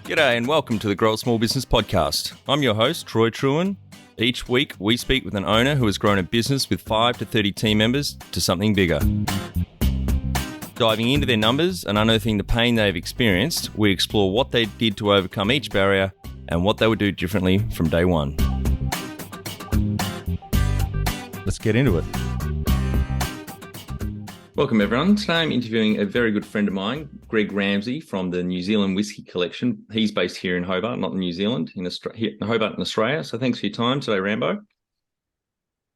G'day and welcome to the Grow a Small Business Podcast. I'm your host, Troy Truen. Each week, we speak with an owner who has grown a business with 5 to 30 team members to something bigger. Diving into their numbers and unearthing the pain they've experienced, we explore what they did to overcome each barrier and what they would do differently from day one. Let's get into it. Welcome everyone. Today I'm interviewing a very good friend of mine, Greg Ramsay from the New Zealand Whisky Collection. He's based here in Hobart, not in New Zealand, here in Hobart in Australia. So thanks for your time today, Rambo.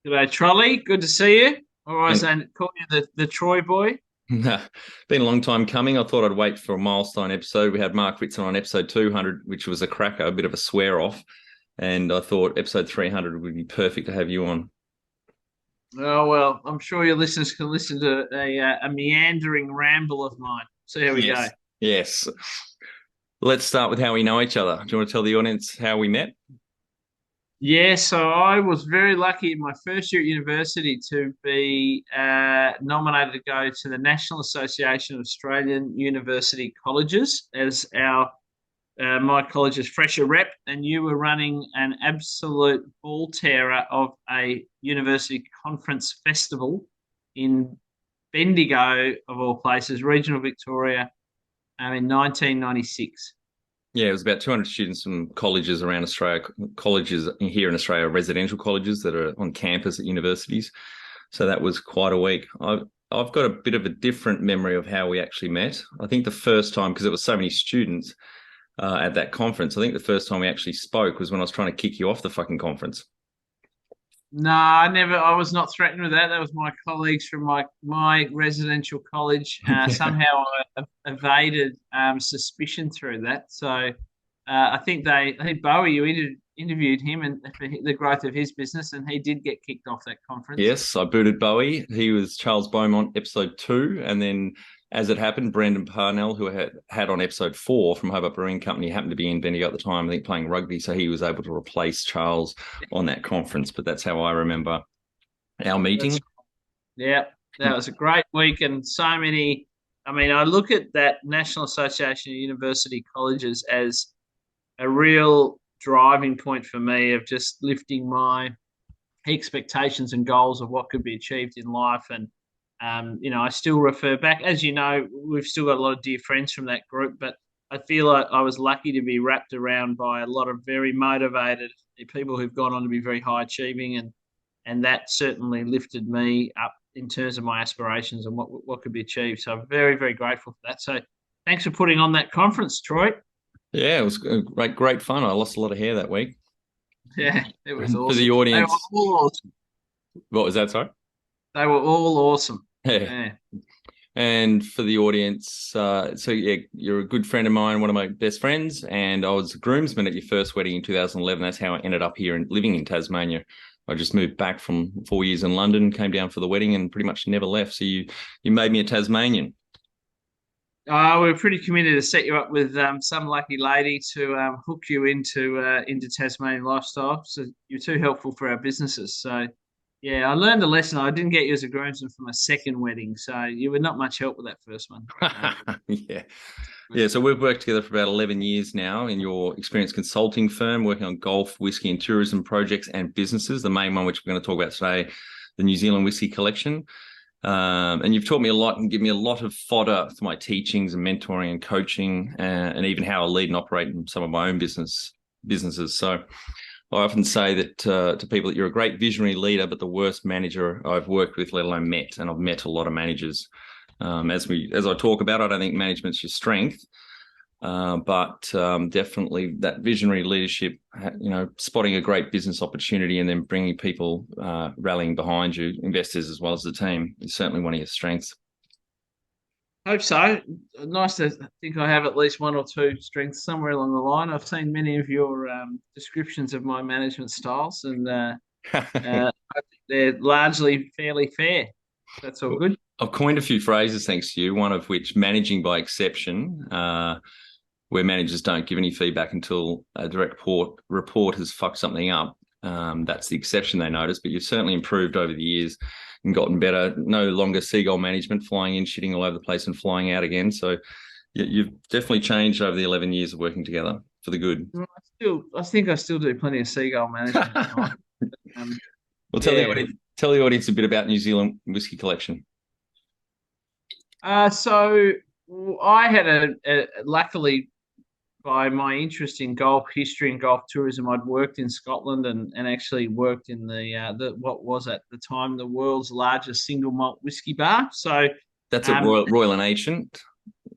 G'day, Trolley. Good to see you. All right, so call you the Troy boy. Been a long time coming. I thought I'd wait for a milestone episode. We had Mark Ritson on episode 200, which was a cracker, a bit of a swear off. And I thought episode 300 would be perfect to have you on. Oh, well, I'm sure your listeners can listen to a meandering ramble of mine. So here we go. Yes. Let's start with how we know each other. Do you want to tell the audience how we met? Yeah, so I was very lucky in my first year at university to be nominated to go to the National Association of Australian University Colleges as my college's fresher rep, and you were running an absolute ball terror of a university conference festival in Bendigo, of all places, regional Victoria, in 1996. Yeah, it was about 200 students from colleges around Australia, colleges here in Australia, residential colleges that are on campus at universities. So that was quite a week. I've got a bit of a different memory of how we actually met. I think the first time, because there were so many students at that conference, I think the first time we actually spoke was when I was trying to kick you off the fucking conference. No, I was not threatened with that. That was my colleagues from my residential college. Somehow I evaded suspicion through that. So I think Bowie, you interviewed him and the growth of his business, and he did get kicked off that conference. Yes, I booted Bowie. He was Charles Beaumont, episode 2, and then as it happened, Brendan Parnell, who I had on episode 4 from Hobart Brewing Company, happened to be in Bendigo at the time, I think playing rugby, so he was able to replace Charles on that conference. But that's how I remember our meeting. Yeah, that was a great week, and so many. I mean, I look at that National Association of University Colleges as a real driving point for me of just lifting my expectations and goals of what could be achieved in life. And I still refer back, as you know, we've still got a lot of dear friends from that group, but I feel like I was lucky to be wrapped around by a lot of very motivated people who've gone on to be very high achieving, and that certainly lifted me up in terms of my aspirations and what could be achieved. So I'm very, very grateful for that. So thanks for putting on that conference, Troy. Yeah, it was great fun. I lost a lot of hair that week. Yeah, it was awesome. For the audience. They were all awesome. What was that, sorry? They were all awesome. Yeah. And for the audience, you're a good friend of mine, one of my best friends, and I was a groomsman at your first wedding in 2011. That's how I ended up here and living in Tasmania. I just moved back from 4 years in London, came down for the wedding, and pretty much never left. So you made me a Tasmanian. We were pretty committed to set you up with some lucky lady to hook you into Tasmanian lifestyle. So you're too helpful for our businesses. So yeah, I learned a lesson. I didn't get you as a groomsman for my second wedding, so you were not much help with that first one. Yeah. So we've worked together for about 11 years now in your experience consulting firm, working on golf, whiskey, and tourism projects and businesses. The main one, which we're going to talk about today, the New Zealand Whisky Collection. And you've taught me a lot and given me a lot of fodder for my teachings and mentoring and coaching, and even how I lead and operate in some of my own businesses. So I often say that to people that you're a great visionary leader, but the worst manager I've worked with, let alone met. And I've met a lot of managers. As I talk about, I don't think management's your strength, but definitely that visionary leadership, spotting a great business opportunity and then bringing people rallying behind you, investors as well as the team, is certainly one of your strengths. Hope so. Nice to think I have at least one or two strengths somewhere along the line. I've seen many of your descriptions of my management styles, and I think they're largely fairly fair. That's all good. I've coined a few phrases thanks to you, one of which managing by exception, where managers don't give any feedback until a direct report has fucked something up. That's the exception they notice, but you've certainly improved over the years and gotten better. No longer seagull management, flying in, shitting all over the place and flying out again. So You've definitely changed over the 11 years of working together for the good. Well, I think I still do plenty of seagull management at night. Um, Well, yeah. tell the audience a bit about New Zealand Whisky Collection. So I had luckily by my interest in golf history and golf tourism, I'd worked in Scotland and actually worked in the what was at the time the world's largest single malt whiskey bar. So That's at um, Royal and Ancient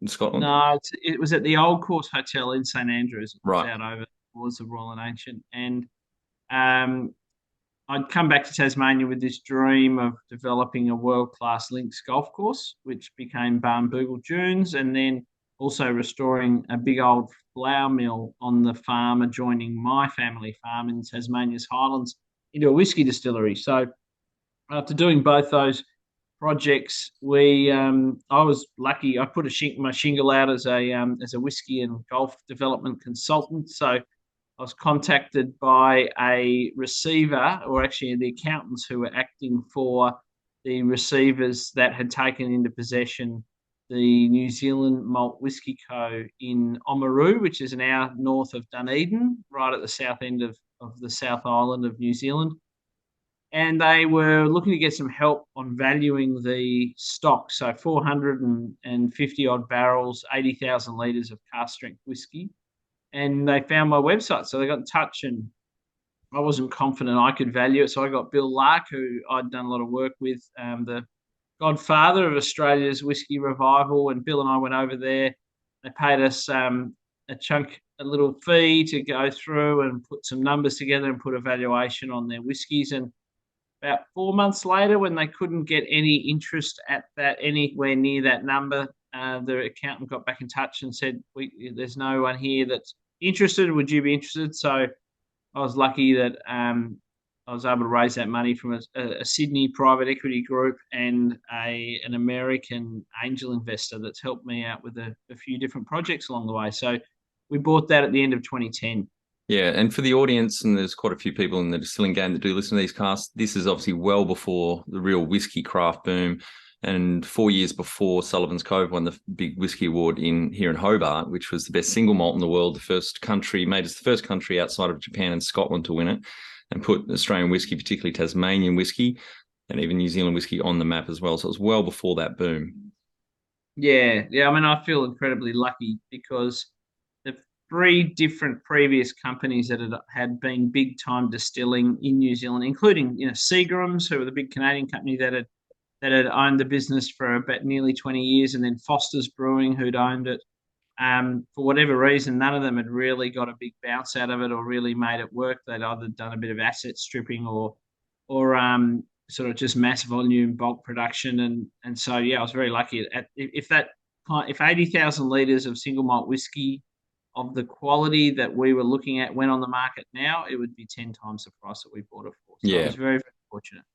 in Scotland. no, it was at the Old Course Hotel in St Andrews. It was Right. out over towards the Royal and Ancient, and um, I'd come back to Tasmania with this dream of developing a world-class links golf course, which became Barnbougle Dunes, and then also restoring a big old flour mill on the farm adjoining my family farm in Tasmania's Highlands into a whiskey distillery. So after doing both those projects, I was lucky. I put my shingle out as a whiskey and golf development consultant. So I was contacted by a receiver, or actually the accountants who were acting for the receivers that had taken into possession the New Zealand Malt Whisky Co. in Oamaru, which is an hour north of Dunedin, right at the south end of the South Island of New Zealand. And they were looking to get some help on valuing the stock. So 450 odd barrels, 80,000 litres of cask strength whiskey. And they found my website. So they got in touch, and I wasn't confident I could value it. So I got Bill Lark, who I'd done a lot of work with, the godfather of Australia's whiskey revival. And Bill and I went over there. They paid us a little fee to go through and put some numbers together and put a valuation on their whiskies. And about 4 months later, when they couldn't get any interest at that anywhere near that number, the accountant got back in touch and said, "There's no one here that's interested. Would you be interested?" So I was lucky that I was able to raise that money from a Sydney private equity group and an American angel investor that's helped me out with a few different projects along the way. So we bought that at the end of 2010. Yeah, and for the audience, and there's quite a few people in the distilling game that do listen to these casts, this is obviously well before the real whiskey craft boom, and 4 years before Sullivan's Cove won the big whiskey award here in Hobart, which was the best single malt in the world, made us the first country outside of Japan and Scotland to win it, and put Australian whiskey, particularly Tasmanian whiskey, and even New Zealand whiskey on the map as well. So it was well before that boom. Yeah. I mean, I feel incredibly lucky because the three different previous companies that had been big time distilling in New Zealand, including Seagram's, who were the big Canadian company that had owned the business for about nearly 20 years, and then Foster's Brewing, who'd owned it. For whatever reason, none of them had really got a big bounce out of it or really made it work. They'd either done a bit of asset stripping or sort of just mass volume bulk production, and so yeah, I was very lucky. If 80,000 litres of single malt whiskey of the quality that we were looking at went on the market now, it would be 10 times the price that we bought it for. So I Yeah. was very, very fortunate.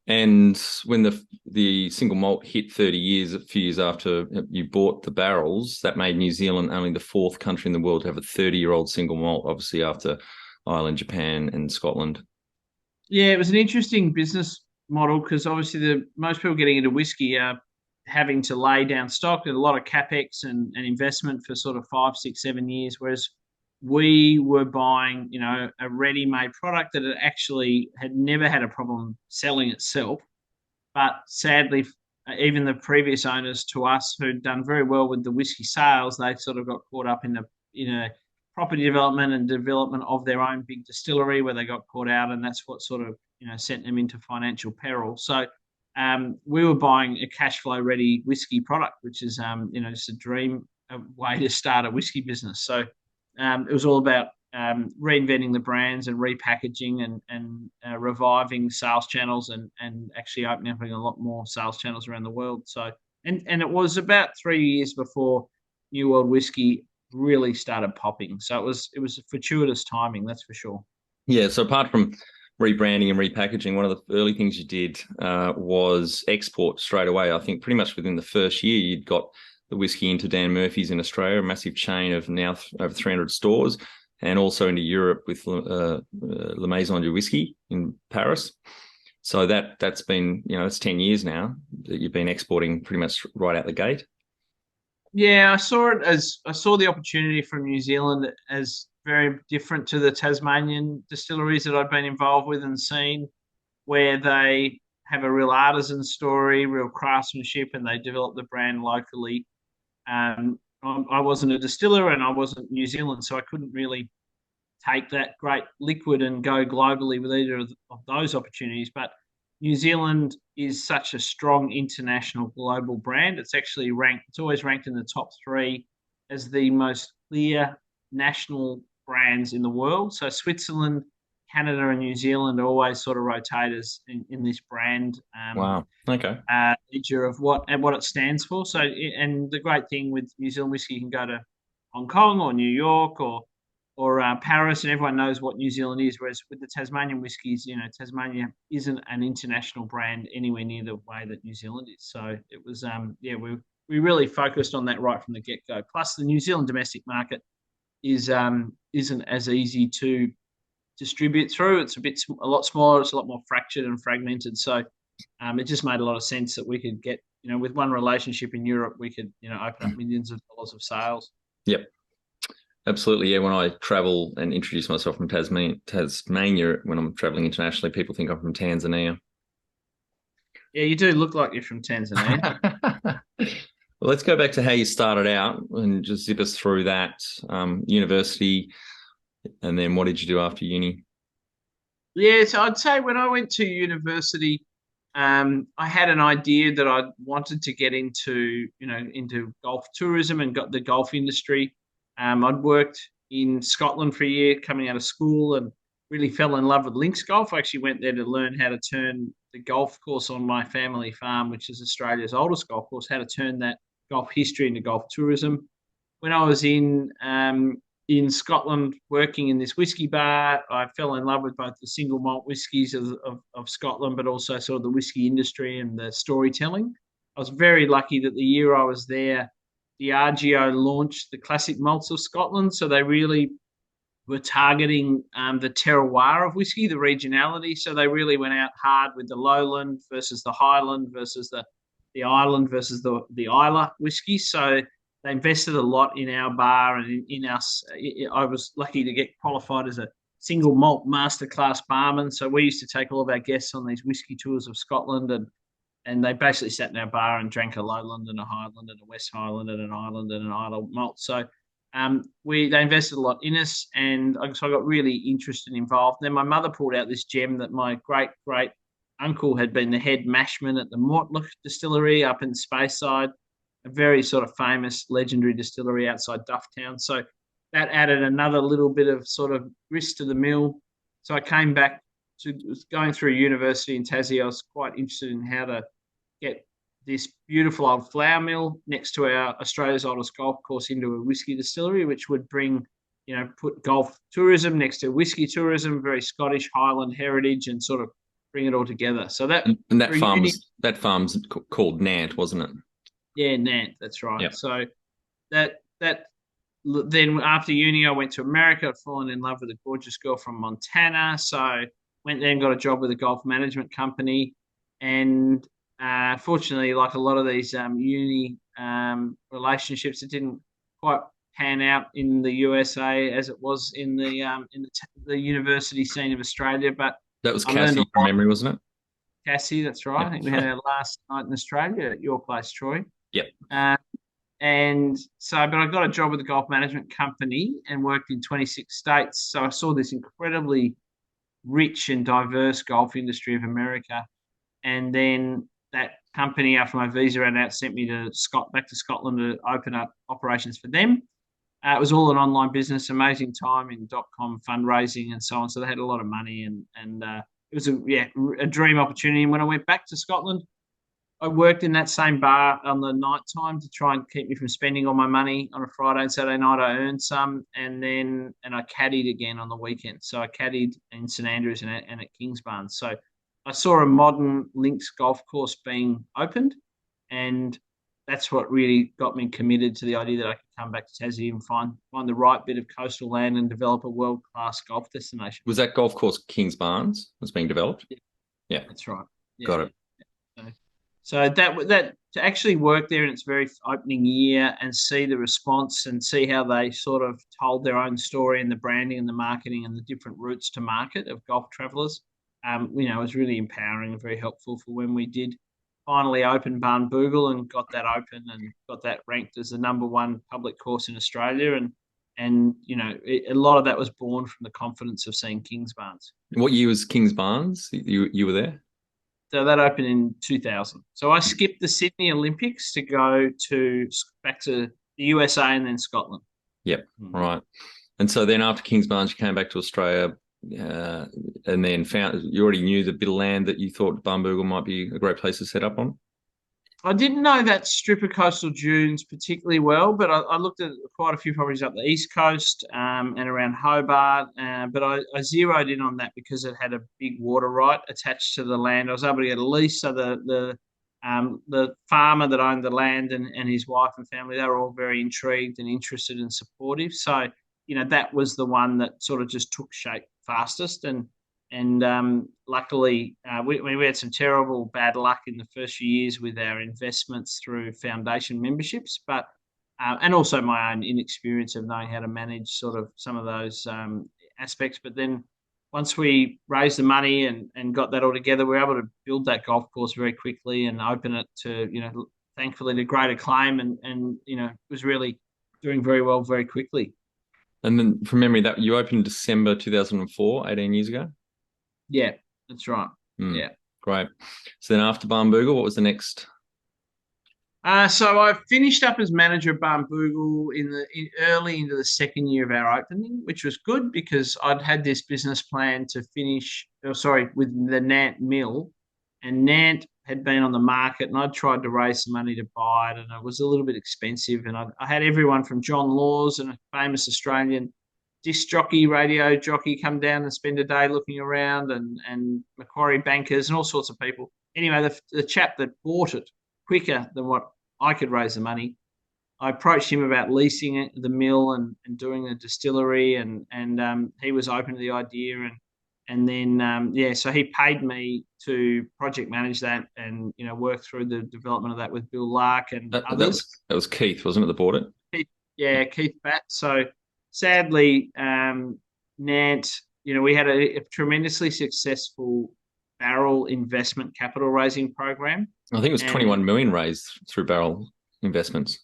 And when the single malt hit 30 years, a few years after you bought the barrels, that made New Zealand only the fourth country in the world to have a 30-year-old single malt, obviously after Ireland, Japan, and Scotland. Yeah, it was an interesting business model because obviously most people getting into whiskey are having to lay down stock and a lot of capex and investment for sort of 5, 6, 7 years, whereas we were buying, a ready-made product that had never had a problem selling itself. But sadly, even the previous owners to us who'd done very well with the whiskey sales, they sort of got caught up in the property development and development of their own big distillery where they got caught out, and that's what sort of sent them into financial peril. So we were buying a cash flow ready whiskey product, which is just a dream way to start a whiskey business. So it was all about reinventing the brands and repackaging and reviving sales channels and actually opening up a lot more sales channels around the world. So and it was about 3 years before New World Whiskey really started popping. So it was fortuitous timing, that's for sure. Yeah. So apart from rebranding and repackaging, one of the early things you did was export straight away. I think pretty much within the first year, you'd got the whiskey into Dan Murphy's in Australia, a massive chain of now over 300 stores, and also into Europe with La Maison du Whisky in Paris. So that's been, it's 10 years now that you've been exporting pretty much right out the gate. Yeah, I saw the opportunity from New Zealand as very different to the Tasmanian distilleries that I'd been involved with and seen, where they have a real artisan story, real craftsmanship, and they develop the brand locally. I wasn't a distiller and I wasn't New Zealand, so I couldn't really take that great liquid and go globally with either of those opportunities. But New Zealand is such a strong international global brand. It's actually ranked, it's always ranked in the top three as the most clear national brands in the world. So Switzerland, Canada, and New Zealand always sort of rotate as in this brand Wow. Okay. ledger of what it stands for. So, and the great thing with New Zealand whiskey, you can go to Hong Kong or New York or Paris, and everyone knows what New Zealand is. Whereas with the Tasmanian whiskies, Tasmania isn't an international brand anywhere near the way that New Zealand is. So it was, yeah, we really focused on that right from the get go. Plus, the New Zealand domestic market isn't as easy to distribute through. It's a lot smaller. It's a lot more fractured and fragmented. So it just made a lot of sense that we could get, with one relationship in Europe, we could, open up millions of dollars of sales. Yep. Absolutely. Yeah. When I travel and introduce myself from Tasmania, when I'm traveling internationally, people think I'm from Tanzania. Yeah, you do look like you're from Tanzania. Well, let's go back to how you started out and just zip us through that university, and then what did you do after uni? Yeah, so I'd say when I went to university, I had an idea that I wanted to get into golf tourism and got the golf industry. I'd worked in Scotland for a year coming out of school and really fell in love with links golf. I actually went there to learn how to turn the golf course on my family farm, which is Australia's oldest golf course, how to turn that golf history into golf tourism. When I was in Scotland working in this whiskey bar, I fell in love with both the single malt whiskies of Scotland, but also sort of the whiskey industry and the storytelling. I was very lucky that the year I was there, Diageo launched the classic malts of Scotland. So they really were targeting the terroir of whiskey, the regionality. So they really went out hard with the lowland versus the highland versus the island versus the Isla whiskey. So they invested a lot in our bar and in us. I was lucky to get qualified as a single malt masterclass barman. So we used to take all of our guests on these whiskey tours of Scotland, and they basically sat in our bar and drank a lowland and a highland and a west highland and an island and an Isla malt. So they invested a lot in us, and so I got really interested and involved. Then my mother pulled out this gem that my great great uncle had been the head mashman at the Mortlach distillery up in Speyside, a very sort of famous legendary distillery outside Dufftown. So that added another little bit of sort of grist to the mill. So I came back to going through university in Tassie. I was quite interested in how to get this beautiful old flour mill next to our Australia's oldest golf course into a whiskey distillery, which would bring, put golf tourism next to whiskey tourism, very Scottish Highland heritage, and sort of bring it all together. So that and that farm's called Nant, wasn't it? Yeah, Nant, that's right. Yep. So that then after uni, I went to America. I'd fallen in love with a gorgeous girl from Montana. So went there and got a job with a golf management company. And fortunately, like a lot of these uni relationships, it didn't quite pan out in the USA as it was in the university scene of Australia. But That was Cassie from memory, wasn't it? Cassie, that's right. Yep. I think we had our last night in Australia at your place, Troy. Yep. And so, but I got a job with a golf management company and worked in 26 states. So I saw this incredibly rich and diverse golf industry of America. And then that company, after my visa ran out, sent me back to Scotland to open up operations for them. It was all an online business, amazing time in .com fundraising and so on. So they had a lot of money, and it was a dream opportunity. And when I went back to Scotland, I worked in that same bar on the night time to try and keep me from spending all my money on a Friday and Saturday night. I earned some, and I caddied again on the weekend. So I caddied in St Andrews and at Kingsbarn. So I saw a modern links golf course being opened, and that's what really got me committed to the idea that I could come back to Tassie and find the right bit of coastal land and develop a world-class golf destination. Was that golf course Kingsbarns was being developed? Yeah. Yeah, That's right. Yeah. got it. So that to actually work there in its very opening year and see the response and see how they sort of told their own story and the branding and the marketing and the different routes to market of golf travelers, it was really empowering and very helpful for when we did finally open Barnbougle and got that open and got that ranked as the number one public course in Australia. A lot of that was born from the confidence of seeing Kingsbarns. What year was Kings Barnes? You were there? So that opened in 2000. So I skipped the Sydney Olympics to go back to the USA and then Scotland. Yep. Right. And so then after Kings Barnes, you came back to Australia, and then found you already knew the bit of land that you thought Barnbougle might be a great place to set up on. I didn't know that strip of coastal dunes particularly well, but I looked at quite a few properties up the east coast and around Hobart. But I zeroed in on that because it had a big water right attached to the land. I was able to get a lease, so the farmer that owned the land and his wife and family, they were all very intrigued and interested and supportive. So that was the one that sort of just took shape fastest and luckily, we had some terrible bad luck in the first few years with our investments through foundation memberships, but and also my own inexperience of knowing how to manage sort of some of those aspects. But then once we raised the money and got that all together, we were able to build that golf course very quickly and open it to, thankfully to great acclaim and it was really doing very well very quickly. And then from memory, that you opened December 2004, 18 years ago? Yeah, that's right. Yeah. Great. So then after Barnbougle, what was the next? So I finished up as manager of Barnbougle early into the second year of our opening, which was good because I'd had this business plan to finish, with the Nant Mill, and Nant had been on the market, and I'd tried to raise some money to buy it, and it was a little bit expensive. And I had everyone from John Laws and a famous Australian disc jockey, radio jockey, come down and spend a day looking around, and Macquarie bankers and all sorts of people. Anyway, the chap that bought it quicker than what I could raise the money, I approached him about leasing it, the mill and doing a distillery, and he was open to the idea, and then so he paid me to project manage that and work through the development of that with Bill Lark and others. That was Keith, wasn't it, that bought it? Keith Batt. So sadly, Nant, we had a tremendously successful barrel investment capital raising program. I think it was 21 million raised through barrel investments.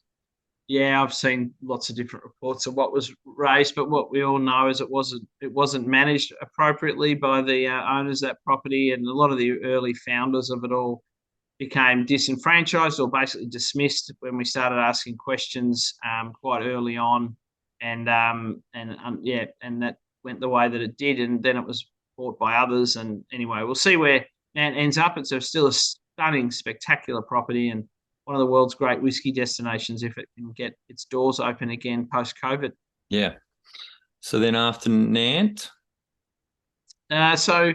Yeah, I've seen lots of different reports of what was raised, but what we all know is it wasn't managed appropriately by the owners of that property, and a lot of the early founders of it all became disenfranchised or basically dismissed when we started asking questions quite early on, and that went the way that it did, and then it was bought by others. And anyway, we'll see where Nant ends up. It's still a stunning, spectacular property and one of the world's great whiskey destinations if it can get its doors open again post-COVID. Yeah. So then after Nant? So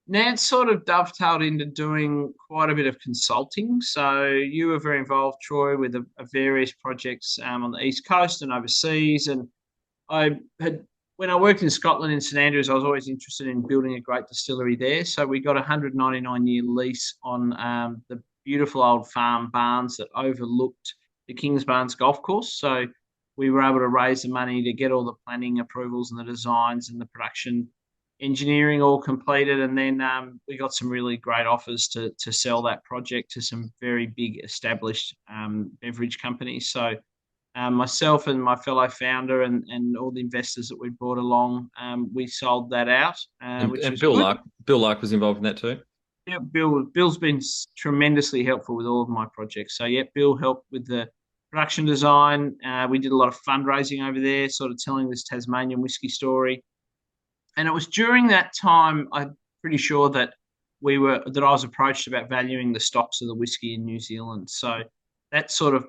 Nant sort of dovetailed into doing quite a bit of consulting. So you were very involved, Troy, with various projects on the East Coast and overseas. And when I worked in Scotland in St Andrews, I was always interested in building a great distillery there. So we got a 199-year lease on the beautiful old farm barns that overlooked the Kingsbarns golf course. So we were able to raise the money to get all the planning approvals and the designs and the production engineering all completed. And then we got some really great offers to sell that project to some very big established beverage companies. So myself and my fellow founder and all the investors that we brought along, we sold that out. And Bill Lark was involved in that too? Yeah, Bill's been tremendously helpful with all of my projects. So, yeah, Bill helped with the production design. We did a lot of fundraising over there, sort of telling this Tasmanian whiskey story. And it was during that time, I'm pretty sure that I was approached about valuing the stocks of the whiskey in New Zealand. So that sort of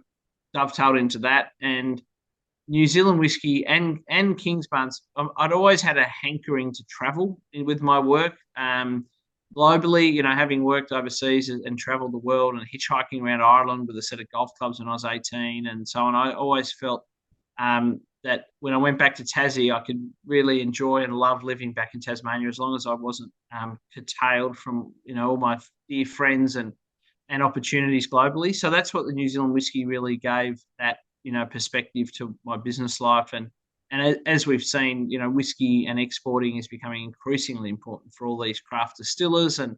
dovetailed into that. And New Zealand whiskey and Kingsbarns, I'd always had a hankering to travel with my work. Globally, having worked overseas and traveled the world and hitchhiking around Ireland with a set of golf clubs when I was 18 and so on, I always felt that when I went back to Tassie, I could really enjoy and love living back in Tasmania as long as I wasn't curtailed from, all my dear friends and and opportunities globally. So that's what the New Zealand whiskey really gave that, perspective to my business life. And as we've seen, whiskey and exporting is becoming increasingly important for all these craft distillers, and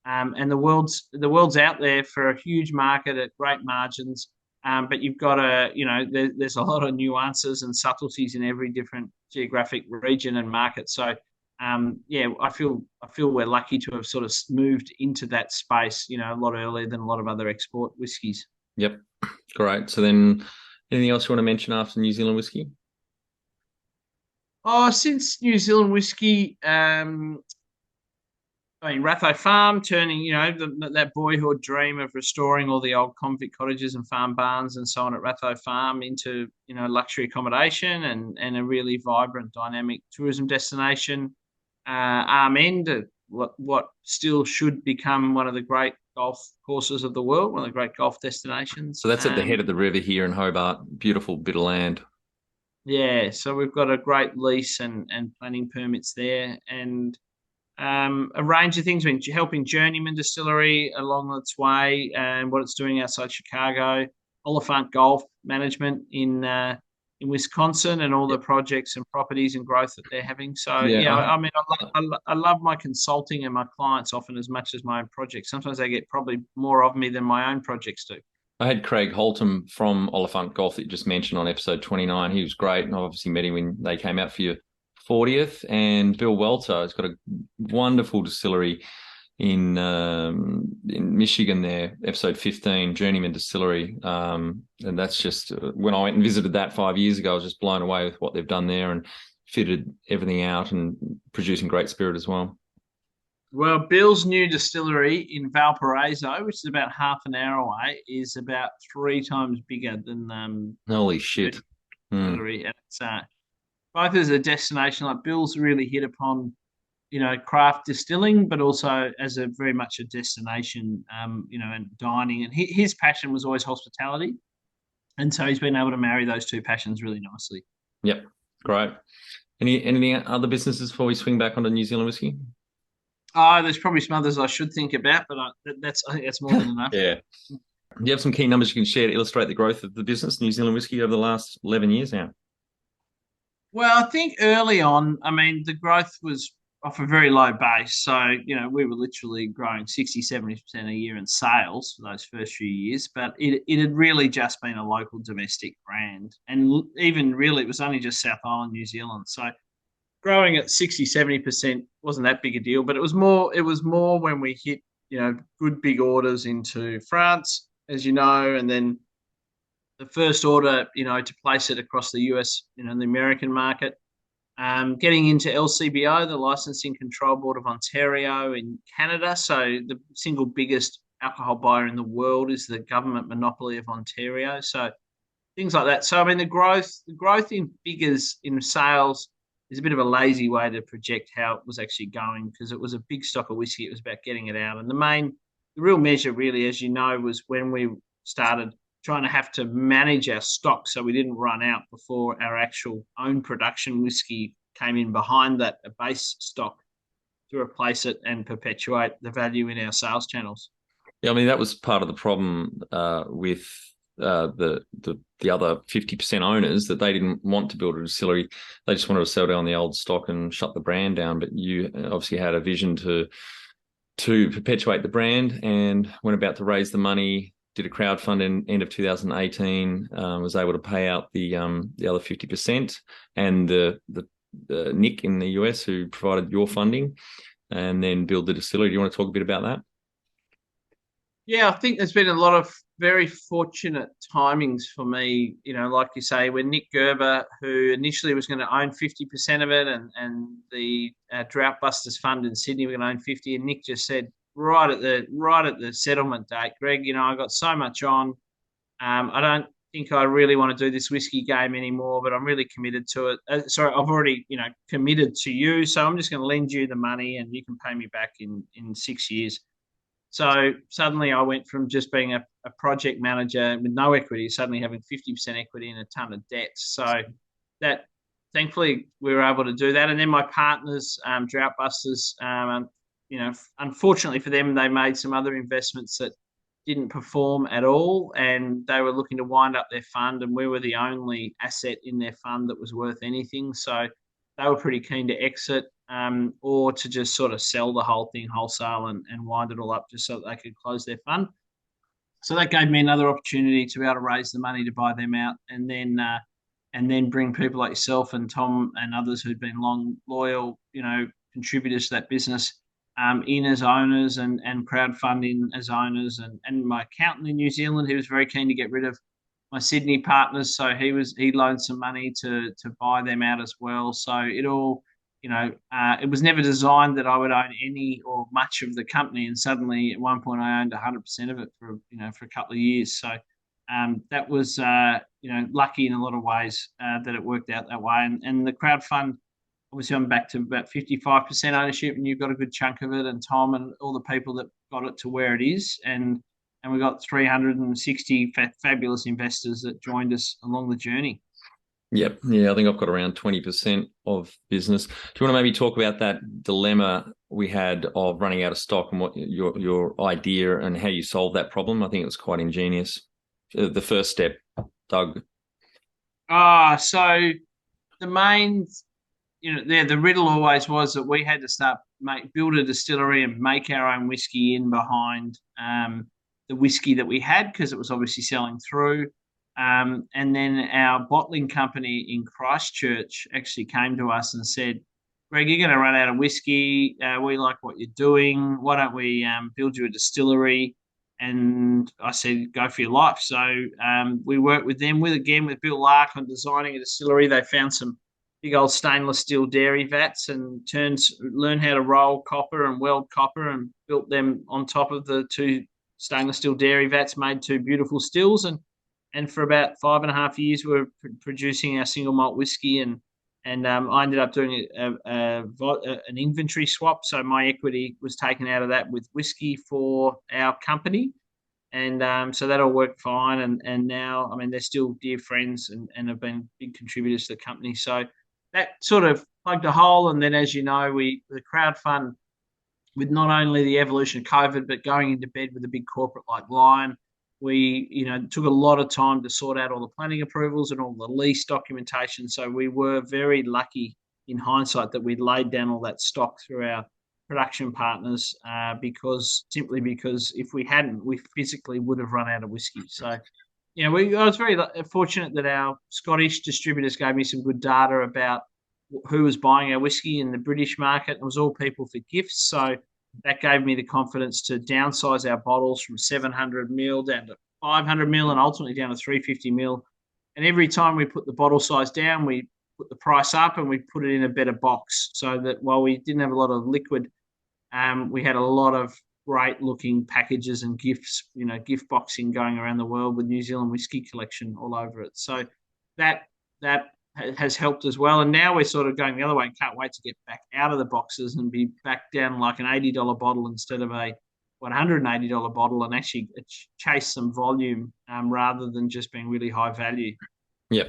the world's out there for a huge market at great margins. But you've got to, there's a lot of nuances and subtleties in every different geographic region and market. So, yeah, I feel we're lucky to have sort of moved into that space, a lot earlier than a lot of other export whiskies. Yep. Great. So then anything else you want to mention after New Zealand whiskey? Oh, since New Zealand whiskey, Ratho Farm turning, that boyhood dream of restoring all the old convict cottages and farm barns and so on at Ratho Farm into, luxury accommodation and a really vibrant, dynamic tourism destination. Arm End, what still should become one of the great golf courses of the world, one of the great golf destinations. So that's at the head of the river here in Hobart. Beautiful bit of land. Yeah, so we've got a great lease and planning permits there, and a range of things. We're helping Journeyman Distillery along its way and what it's doing outside Chicago. Oliphant Golf Management in Wisconsin, and all the projects and properties and growth that they're having. So yeah, I mean, I love my consulting and my clients often as much as my own projects. Sometimes they get probably more of me than my own projects do. I had Craig Holtom from Oliphant Golf that you just mentioned on episode 29. He was great, and I obviously met him when they came out for your 40th. And Bill Welter has got a wonderful distillery in Michigan there, episode 15, Journeyman Distillery. And that's just, when I went and visited that 5 years ago, I was just blown away with what they've done there and fitted everything out and producing great spirit as well. Well, Bill's new distillery in Valparaiso, which is about half an hour away, is about 3 times bigger than Holy shit. Distillery. And it's both as a destination, like Bill's really hit upon, craft distilling, but also as a very much a destination, and dining. And his passion was always hospitality. And so he's been able to marry those two passions really nicely. Yep. Great. Anything other businesses before we swing back onto New Zealand whiskey? Oh, there's probably some others I should think about, but I think that's more than enough. Yeah. Do you have some key numbers you can share to illustrate the growth of the business, New Zealand whiskey, over the last 11 years now? Well, I think early on, I mean, the growth was off a very low base. So, we were literally growing 60, 70% a year in sales for those first few years, but it had really just been a local domestic brand. And even really, it was only just South Island, New Zealand. So growing at 60, 70% wasn't that big a deal, but it was more when we hit, good big orders into France, as you know, and then the first order, to place it across the US, the American market. Getting into LCBO, the Licensing Control Board of Ontario in Canada. So the single biggest alcohol buyer in the world is the government monopoly of Ontario. So things like that. So I mean, the growth in figures in sales is a bit of a lazy way to project how it was actually going, because it was a big stock of whiskey. It was about getting it out, and the real measure, really, as you know, was when we started trying to have to manage our stock so we didn't run out before our actual own production whiskey came in behind that base stock to replace it and perpetuate the value in our sales channels. Yeah, I mean, that was part of the problem with the other 50% owners, that they didn't want to build a distillery. They just wanted to sell down the old stock and shut the brand down. But you obviously had a vision to perpetuate the brand, and went about to raise the money, did a crowdfunding end of 2018, was able to pay out the other 50%, and the Nick in the US who provided your funding, and then build the distillery. Do you want to talk a bit about that? Yeah, I think there's been a lot of very fortunate timings for me. Like you say, when Nick Gerber, who initially was going to own 50% of it, and the Drought Busters Fund in Sydney were going to own 50, and Nick just said right at the settlement date, Greg, I got so much on. I don't think I really want to do this whiskey game anymore, but I'm really committed to it. Sorry, I've already committed to you, so I'm just going to lend you the money, and you can pay me back in 6 years. So suddenly I went from just being a project manager with no equity, suddenly having 50% equity and a ton of debt. So that, thankfully, we were able to do that. And then my partners, Drought Busters, unfortunately for them, they made some other investments that didn't perform at all, and they were looking to wind up their fund, and we were the only asset in their fund that was worth anything. So they were pretty keen to exit, or to just sort of sell the whole thing wholesale and wind it all up just so that they could close their fund. So that gave me another opportunity to be able to raise the money to buy them out, and then bring people like yourself and Tom and others who'd been long loyal, contributors to that business, in as owners, and crowdfunding as owners, and my accountant in New Zealand, he was very keen to get rid of my Sydney partners, so he loaned some money to buy them out as well. So it all, it was never designed that I would own any or much of the company, and suddenly at one point I owned 100% of it for a couple of years. So that was lucky in a lot of ways, that it worked out that way. And the crowd fund, obviously I'm back to about 55% ownership, and you've got a good chunk of it, and Tom and all the people that got it to where it is, and we got 360 fabulous investors that joined us along the journey. Yep. Yeah, I think I've got around 20% of business. Do you want to maybe talk about that dilemma we had of running out of stock, and what your idea and how you solved that problem? I think it was quite ingenious. The first step, Doug. So the main, the riddle always was that we had to build a distillery and make our own whiskey in behind the whiskey that we had, because it was obviously selling through. And then our bottling company in Christchurch actually came to us and said, Greg, you're going to run out of whiskey. We like what you're doing. Why don't we build you a distillery? And I said, go for your life. So we worked with them, with Bill Lark, on designing a distillery. They found some big old stainless steel dairy vats and learned how to roll copper and weld copper, and built them on top of the two stainless steel dairy vats, made two beautiful stills. And for about 5.5 years, we were producing our single malt whiskey, and I ended up doing an inventory swap. So my equity was taken out of that with whiskey for our company, and so that all worked fine. And now, I mean, they're still dear friends, and have been big contributors to the company. So that sort of plugged a hole. And then, as you know, the crowd fund, with not only the evolution of COVID, but going into bed with a big corporate like Lion, we took a lot of time to sort out all the planning approvals and all the lease documentation. So we were very lucky in hindsight that we'd laid down all that stock through our production partners, because if we hadn't, we physically would have run out of whiskey. So I was very fortunate that our Scottish distributors gave me some good data about who was buying our whiskey in the British market. It was all people for gifts. So that gave me the confidence to downsize our bottles from 700 ml down to 500 ml, and ultimately down to 350 ml. And every time we put the bottle size down, we put the price up, and we put it in a better box, so that while we didn't have a lot of liquid, we had a lot of great looking packages and gifts, gift boxing going around the world with New Zealand Whisky Collection all over it. So that has helped as well. And now we're sort of going the other way, and can't wait to get back out of the boxes and be back down like an $80 bottle instead of a $180 bottle, and actually chase some volume, rather than just being really high value. Yep.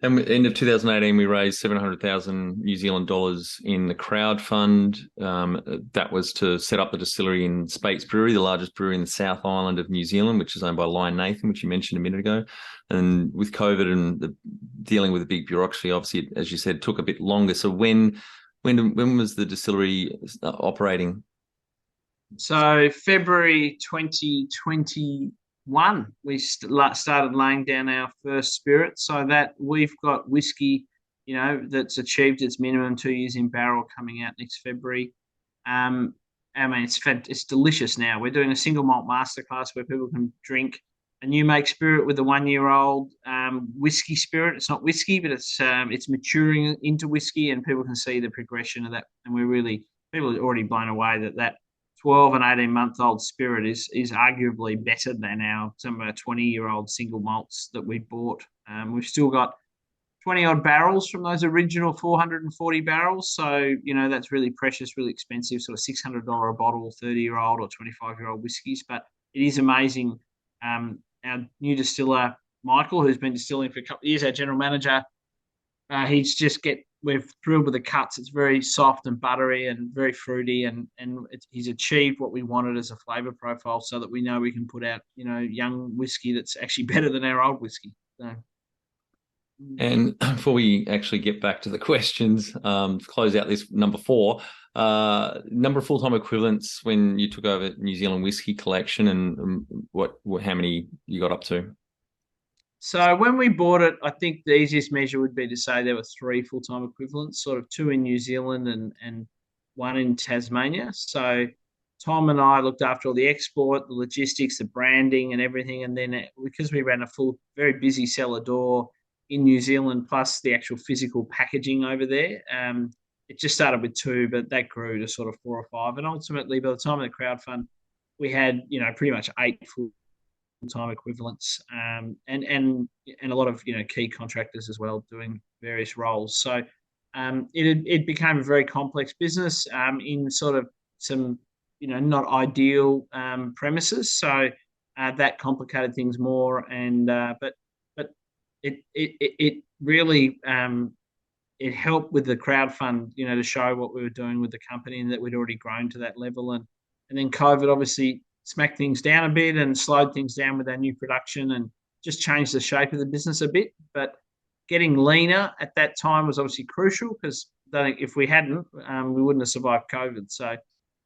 And end of 2018, we raised 700,000 New Zealand dollars in the crowd fund. That was to set up the distillery in Speight's Brewery, the largest brewery in the South Island of New Zealand, which is owned by Lion Nathan, which you mentioned a minute ago. And with COVID and dealing with the big bureaucracy, obviously, as you said, took a bit longer. So when was the distillery operating? So February 2021, we started laying down our first spirit, so that we've got whiskey, that's achieved its minimum 2 years in barrel, coming out next February. I mean, it's delicious now. We're doing a single malt masterclass where people can drink a new make spirit with a 1-year-old whiskey spirit. It's not whiskey, but it's maturing into whiskey, and people can see the progression of that. And people are already blown away that 12 and 18-month-old spirit is arguably better than some of our 20-year-old single malts that we bought. We've still got 20-odd barrels from those original 440 barrels. So, that's really precious, really expensive, sort of $600 a bottle, 30-year-old or 25-year-old whiskies. But it is amazing. Our new distiller, Michael, who's been distilling for a couple of years, our general manager, we're thrilled with the cuts. It's very soft and buttery and very fruity, and he's achieved what we wanted as a flavour profile, so that we know we can put out young whiskey that's actually better than our old whiskey. So. And before we actually get back to the questions, to close out this number 4, number of full-time equivalents when you took over New Zealand Whisky Collection, and how many you got up to? So when we bought it, I think the easiest measure would be to say there were 3 full-time equivalents, sort of 2 in New Zealand and 1 in Tasmania. So Tom and I looked after all the export, the logistics, the branding and everything. And then because we ran a very busy cellar door in New Zealand, plus the actual physical packaging over there, it just started with 2, but that grew to sort of 4 or 5. And ultimately, by the time of the crowdfund, we had, pretty much 8 full-time equivalents, and a lot of key contractors as well doing various roles. So it became a very complex business in sort of some not ideal premises. So that complicated things more, and but it really it helped with the crowdfund, to show what we were doing with the company and that we'd already grown to that level. And then COVID obviously smacked things down a bit and slowed things down with our new production and just changed the shape of the business a bit. But getting leaner at that time was obviously crucial, because I think if we hadn't, we wouldn't have survived COVID. So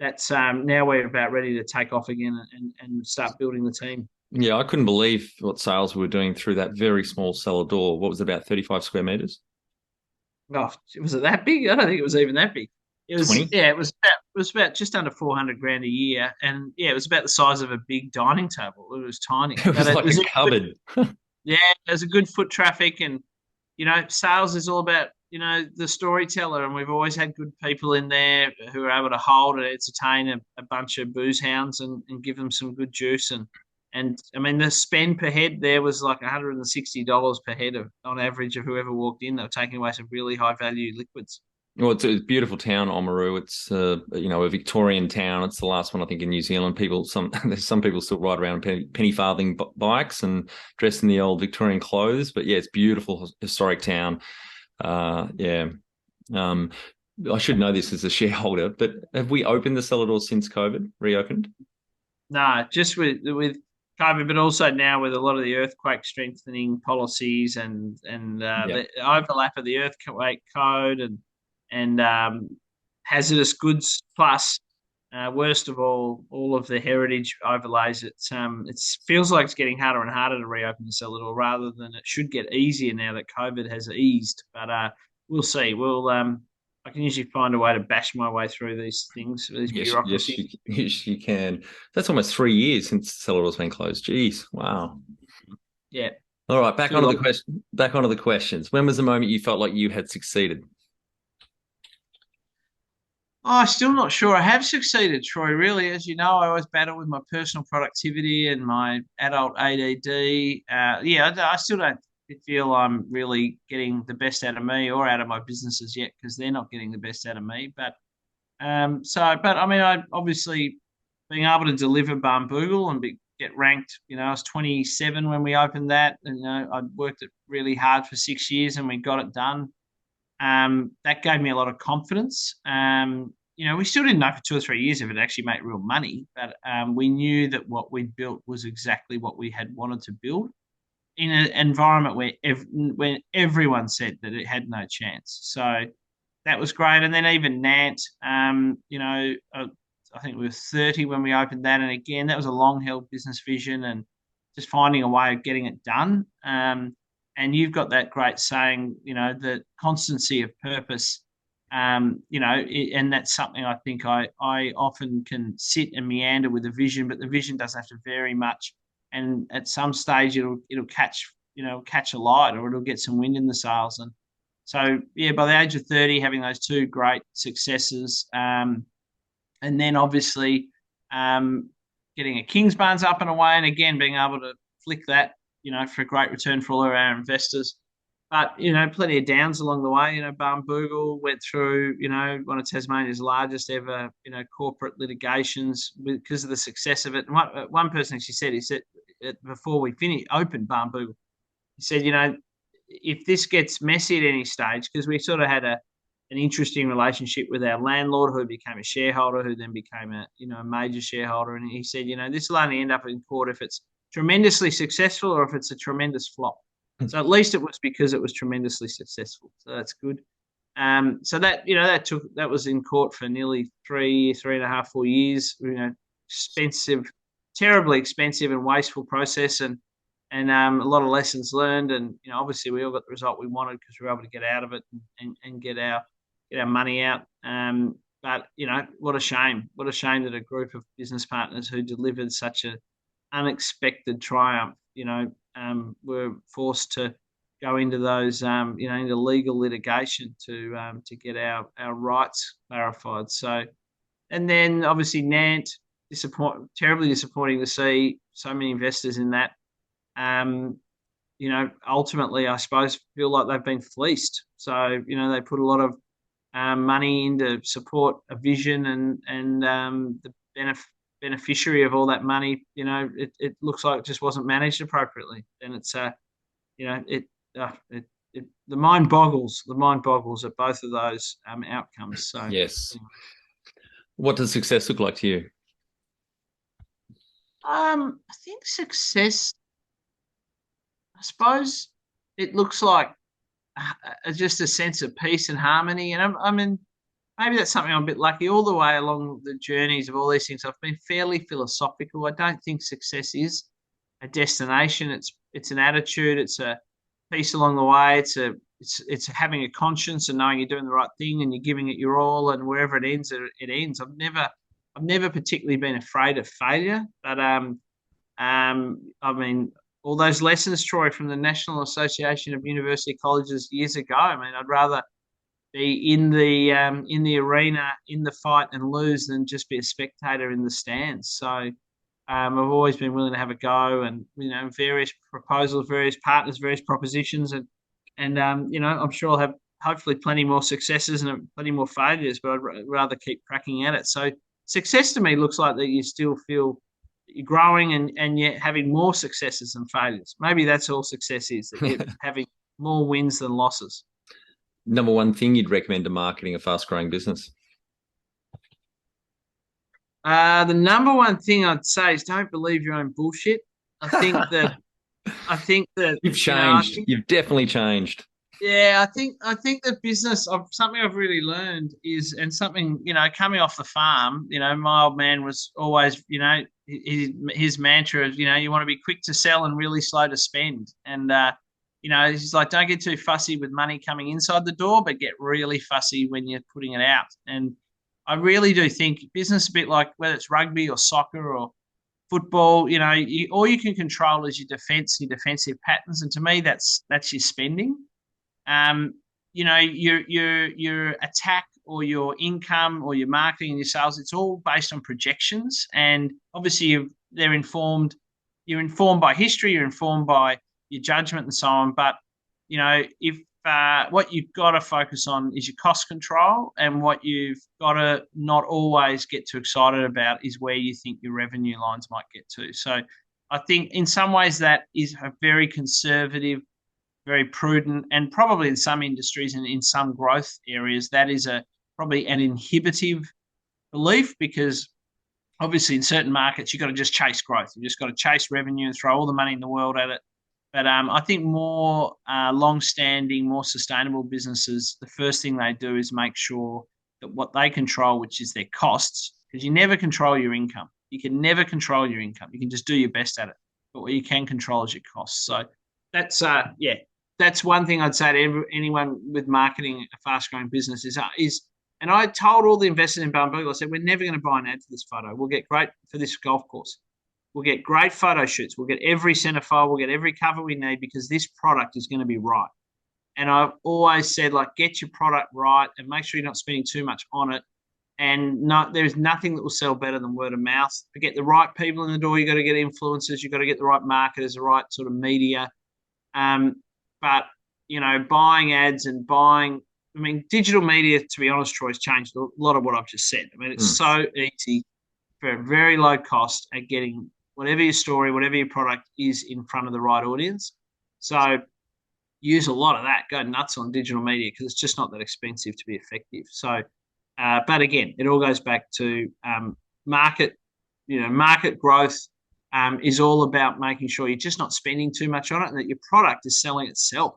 that's now we're about ready to take off again and start building the team. Yeah, I couldn't believe what sales we were doing through that very small cellar door. What was it, about 35 square meters? Oh, was it that big? I don't think it was even that big. It was 20? Yeah, it was about just under 400 grand a year, and yeah, it was about the size of a big dining table. It was tiny. It was But like a cupboard. yeah, there's a good foot traffic, and sales is all about the storyteller, and we've always had good people in there who are able to hold and entertain a bunch of booze hounds and give them some good juice. And I mean, the spend per head there was like $160 per head on average of whoever walked in. They were taking away some really high value liquids. Well, it's a beautiful town, Oamaru. It's a Victorian town. It's the last one, I think, in New Zealand. There's some people still ride around penny farthing bikes and dressed in the old Victorian clothes. But yeah, it's beautiful, historic town. Yeah. I should know this as a shareholder, but have we opened the cellar door since COVID? Reopened? No, just with COVID, but also now with a lot of the earthquake strengthening policies and the overlap of the earthquake code and hazardous goods, plus worst of all of the heritage overlays. It feels like it's getting harder and harder to reopen the cellar door, rather than it should get easier now that COVID has eased. But we'll see. I can usually find a way to bash my way through these things, these bureaucracies. Yes, you can. That's almost 3 years since the cellar door's been closed. Jeez, wow. Yeah. All right, back onto the questions. When was the moment you felt like you had succeeded? Oh, still not sure I have succeeded, Troy. Really, as you know, I always battle with my personal productivity and my adult ADD. I still don't feel I'm really getting the best out of me or out of my businesses yet, because they're not getting the best out of me. But but I mean, I obviously being able to deliver Barnbougle and get ranked. I was 27 when we opened that, and I'd worked it really hard for 6 years, and we got it done. That gave me a lot of confidence. We still didn't know for 2 or 3 years if it actually made real money, but we knew that what we'd built was exactly what we had wanted to build in an environment where everyone said that it had no chance. So that was great. And then even Nant, I think we were 30 when we opened that. And again, that was a long-held business vision and just finding a way of getting it done. And you've got that great saying, the constancy of purpose, and that's something I think I often can sit and meander with a vision, but the vision doesn't have to vary much. And at some stage it'll catch a light, or it'll get some wind in the sails. And so, yeah, by the age of 30, having those 2 great successes, and then obviously getting a Kingsbarns up and away, and again, being able to flick that, for a great return for all of our investors. But, plenty of downs along the way. Barnbougle went through, one of Tasmania's largest ever, corporate litigations because of the success of it. And one person actually said, before we opened Barnbougle, he said, if this gets messy at any stage, because we sort of had an interesting relationship with our landlord, who became a shareholder, who then became a major shareholder, and he said, this will only end up in court if it's tremendously successful or if it's a tremendous flop. So at least it was because it was tremendously successful. So that's good. So that was in court for nearly 3.5, 4 years. Expensive, terribly expensive and wasteful process, and a lot of lessons learned. And obviously we all got the result we wanted because we were able to get out of it and get our money out. But what a shame! What a shame that a group of business partners who delivered such an unexpected triumph, were forced to go into those, into legal litigation to get our rights clarified. So, and then obviously Nant, terribly disappointing to see so many investors in that. Ultimately, I suppose, feel like they've been fleeced. So, they put a lot of money in to support a vision, and the beneficiary of all that money, it looks like it just wasn't managed appropriately. And it's, the mind boggles at both of those outcomes. So yes. Anyway. What does success look like to you? I think success, I suppose, it looks like just a sense of peace and harmony. And I mean, maybe that's something I'm a bit lucky. All the way along the journeys of all these things, I've been fairly philosophical. I don't think success is a destination. It's an attitude. It's a peace along the way. It's having a conscience and knowing you're doing the right thing and you're giving it your all. And wherever it ends, it ends. I've never particularly been afraid of failure. But I mean, all those lessons, Troy, from the National Association of University Colleges years ago. I mean, I'd rather be in the arena, in the fight, and lose than just be a spectator in the stands. So I've always been willing to have a go, and various proposals, various partners, various propositions, and I'm sure I'll have hopefully plenty more successes and plenty more failures, but I'd rather keep cracking at it. So success to me looks like that you still feel you're growing and yet having more successes than failures. Maybe that's all success is, that you're having more wins than losses. Number one thing you'd recommend to marketing a fast-growing business? The number one thing I'd say is don't believe your own bullshit. I think that You've changed. You've definitely changed. Yeah, I think the business of something I've really learned is, and something, coming off the farm, my old man was always, his mantra is, you want to be quick to sell and really slow to spend. And, he's like, don't get too fussy with money coming inside the door, but get really fussy when you're putting it out. And I really do think business, a bit like whether it's rugby or soccer or football, all you can control is your defensive patterns. And to me, that's your spending. Your attack or your income or your marketing and your sales, it's all based on projections. And obviously you're informed by history, you're informed by your judgment and so on. But, if what you've got to focus on is your cost control, and what you've got to not always get too excited about is where you think your revenue lines might get to. So I think in some ways that is a very conservative, very prudent, and probably in some industries and in some growth areas, that is probably an inhibitive belief, because obviously in certain markets, you've got to just chase growth. You've just got to chase revenue and throw all the money in the world at it. But I think more long-standing, more sustainable businesses, the first thing they do is make sure that what they control, which is their costs, because you never control your income. You can never control your income. You can just do your best at it. But what you can control is your costs. So that's that's one thing I'd say to anyone with marketing a fast-growing business is, and I told all the investors in Bumble, I said, we're never going to buy an ad for this photo. We'll get great for this golf course. We'll get great photo shoots. We'll get every centerfold. We'll get every cover we need, because this product is going to be right. And I've always said, get your product right and make sure you're not spending too much on it. And there's nothing that will sell better than word of mouth. To get the right people in the door, you got to get influencers. You got to get the right marketers, the right sort of media. But buying ads and digital media, to be honest, Troy, has changed a lot of what I've just said. It's so easy for a very low cost at getting whatever your story, whatever your product is in front of the right audience. So, use a lot of that. Go nuts on digital media because it's just not that expensive to be effective. So, but again, it all goes back to market. Market growth is all about making sure you're just not spending too much on it and that your product is selling itself.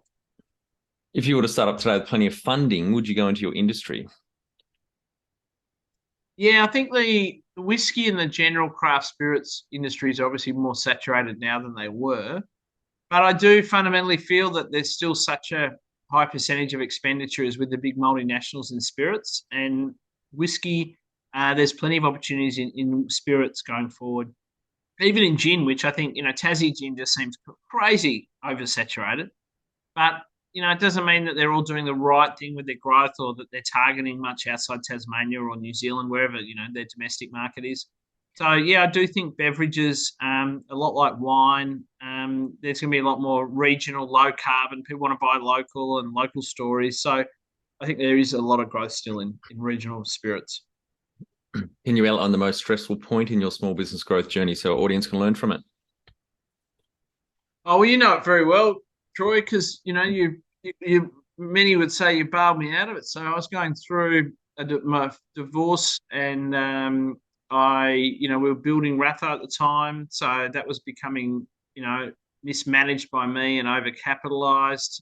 If you were to start up today with plenty of funding, would you go into your industry? Yeah, I think the whiskey and the general craft spirits industries are obviously more saturated now than they were. But I do fundamentally feel that there's still such a high percentage of expenditures with the big multinationals in spirits and whiskey. There's plenty of opportunities in spirits going forward. Even in gin, which I think, Tassie gin just seems crazy oversaturated. But, it doesn't mean that they're all doing the right thing with their growth or that they're targeting much outside Tasmania or New Zealand, wherever, their domestic market is. So, yeah, I do think beverages, a lot like wine, there's going to be a lot more regional, low carbon. People want to buy local and local stories. So I think there is a lot of growth still in regional spirits. Can you outline the most stressful point in your small business growth journey so our audience can learn from it? Oh, well, you know it very well, Troy, because you many would say you bailed me out of it. So I was going through my divorce, and we were building Ratho at the time, so that was becoming mismanaged by me and overcapitalized,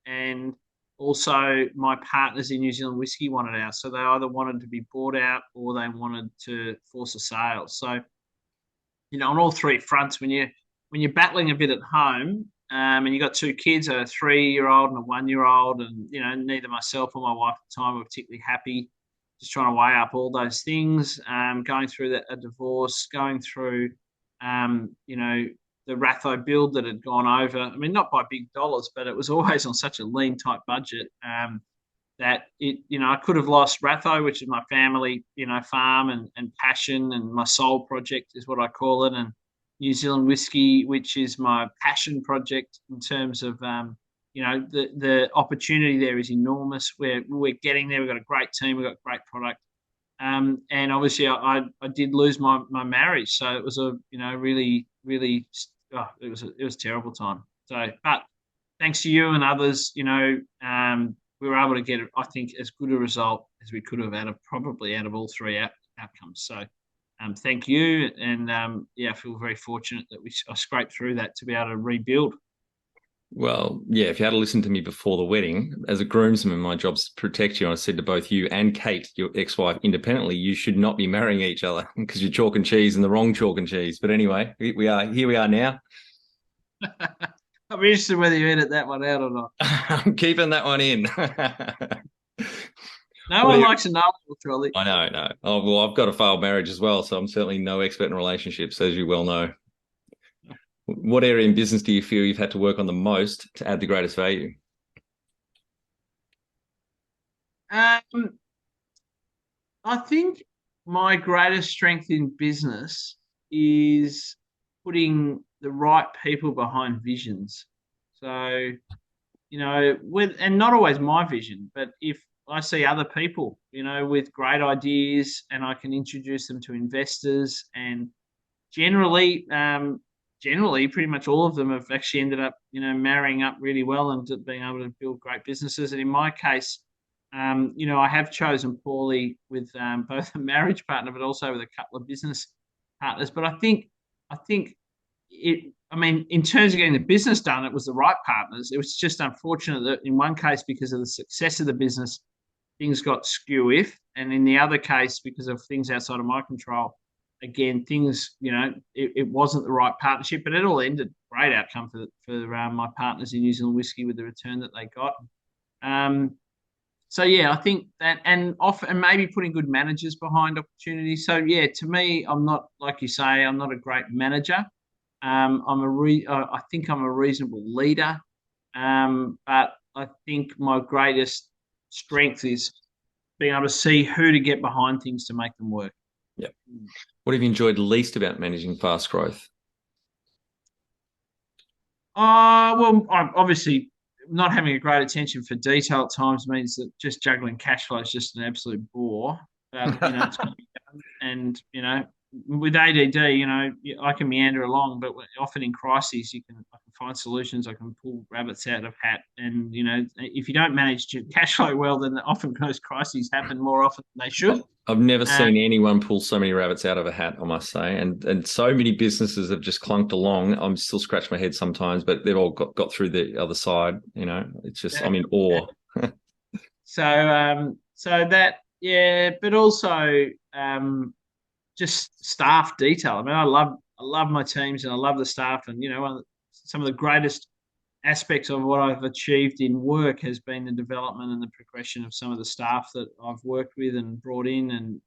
and also my partners in New Zealand Whisky wanted out, so they either wanted to be bought out or they wanted to force a sale. So on all three fronts, when you're battling a bit at home, and you got two kids, a 3-year-old and a 1-year-old, and neither myself or my wife at the time were particularly happy. Just trying to weigh up all those things, going through a divorce, going through, the Ratho build that had gone over. I mean, not by big dollars, but it was always on such a lean, tight budget that I could have lost Ratho, which is my family, farm and passion, and my soul project is what I call it, and New Zealand Whisky, which is my passion project in terms of, the opportunity there is enormous. We're getting there. We've got a great team. We've got great product. And obviously I did lose my marriage. So it was a, really, really, it was a terrible time. So, but thanks to you and others, we were able to get, I think, as good a result as we could have out of all three outcomes. So, thank you, and I feel very fortunate that I scraped through that to be able to rebuild. Well, yeah, if you had listened to me before the wedding, as a groomsman, my job's to protect you. And I said to both you and Kate, your ex-wife, independently, you should not be marrying each other because you're chalk and cheese and the wrong chalk and cheese. But anyway, here we are now. I'm interested whether you edit that one out or not. I'm keeping that one in. No one likes a know, Trolley. I know, no. Oh, well, I've got a failed marriage as well, so I'm certainly no expert in relationships, as you well know. What area in business do you feel you've had to work on the most to add the greatest value? I think my greatest strength in business is putting the right people behind visions. So, and not always my vision, but if I see other people, with great ideas and I can introduce them to investors, and generally, pretty much all of them have actually ended up, marrying up really well and being able to build great businesses. And in my case, I have chosen poorly with both a marriage partner, but also with a couple of business partners. But I think in terms of getting the business done, it was the right partners. It was just unfortunate that in one case, because of the success of the business, things got skew-if, and in the other case, because of things outside of my control, again, things, it wasn't the right partnership, but it all ended great outcome for my partners in New Zealand Whisky with the return that they got. So yeah, I think that, and maybe putting good managers behind opportunities. So yeah, to me, I'm not, like you say, I'm not a great manager. I think I'm a reasonable leader, but I think my greatest strength is being able to see who to get behind things to make them work. Yep. What have you enjoyed least about managing fast growth? Well, obviously not having a great attention for detail at times means that just juggling cash flow is just an absolute bore. But it's got to be done. And with ADD, I can meander along, but often in crises, I can find solutions. I can pull rabbits out of hat. And, if you don't manage your cash flow well, then often those crises happen more often than they should. I've never seen anyone pull so many rabbits out of a hat, I must say. And so many businesses have just clunked along. I'm still scratching my head sometimes, but they've all got through the other side. It's just, I'm in awe. So that, yeah, but also just staff detail. I mean, I love my teams and I love the staff. And, some of the greatest aspects of what I've achieved in work has been the development and the progression of some of the staff that I've worked with and brought in,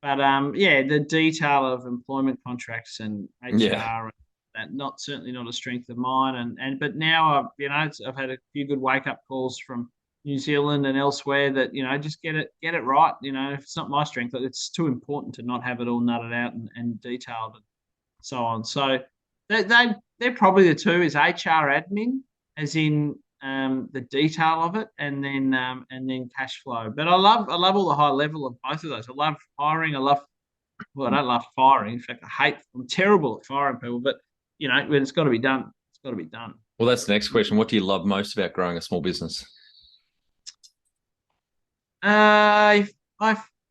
but the detail of employment contracts and HR, certainly not a strength of mine, but now I've had a few good wake up calls from New Zealand and elsewhere that just get it right. If it's not my strength, it's too important to not have it all nutted out and detailed and so on. So they're probably the two, is HR admin, as in the detail of it, and then cash flow. But I love all the high level of both of those. I love hiring. I don't love firing. In fact, I'm terrible at firing people. But when it's got to be done, it's got to be done. Well, that's the next question. What do you love most about growing a small business? I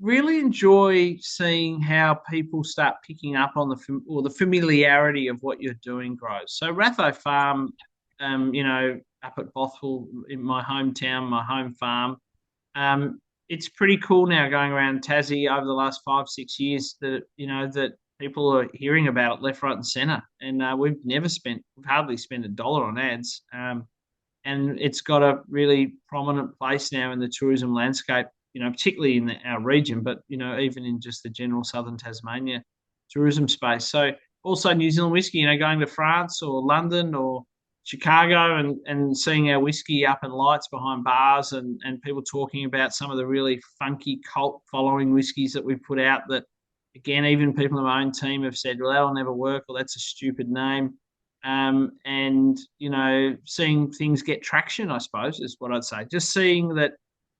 really enjoy seeing how people start picking up on the familiarity of what you're doing grows. So Ratho Farm, up at Bothwell in my hometown, my home farm, it's pretty cool now going around Tassie over the last 5-6 years that people are hearing about it left, right, and centre. And we've hardly spent $1 on ads. And it's got a really prominent place now in the tourism landscape, particularly in our region, but, even in just the general southern Tasmania tourism space. So also New Zealand whiskey, going to France or London or Chicago and seeing our whiskey up in lights behind bars and people talking about some of the really funky cult following whiskies that we put out that, again, even people in my own team have said, well, that'll never work, or that's a stupid name. And seeing things get traction, I suppose, is what I'd say. Just seeing that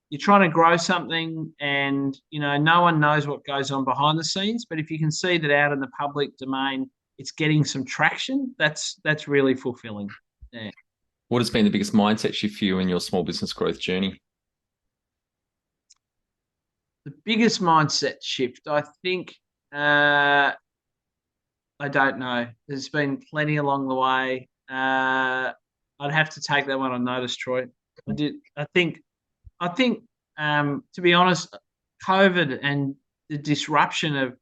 you're trying to grow something and no one knows what goes on behind the scenes, but if you can see that out in the public domain it's getting some traction, that's really fulfilling. Yeah. What has been the biggest mindset shift for you in your small business growth journey? The biggest mindset shift, I think, I don't know. There's been plenty along the way. I'd have to take that one on notice, Troy. I think, to be honest, COVID and the disruption of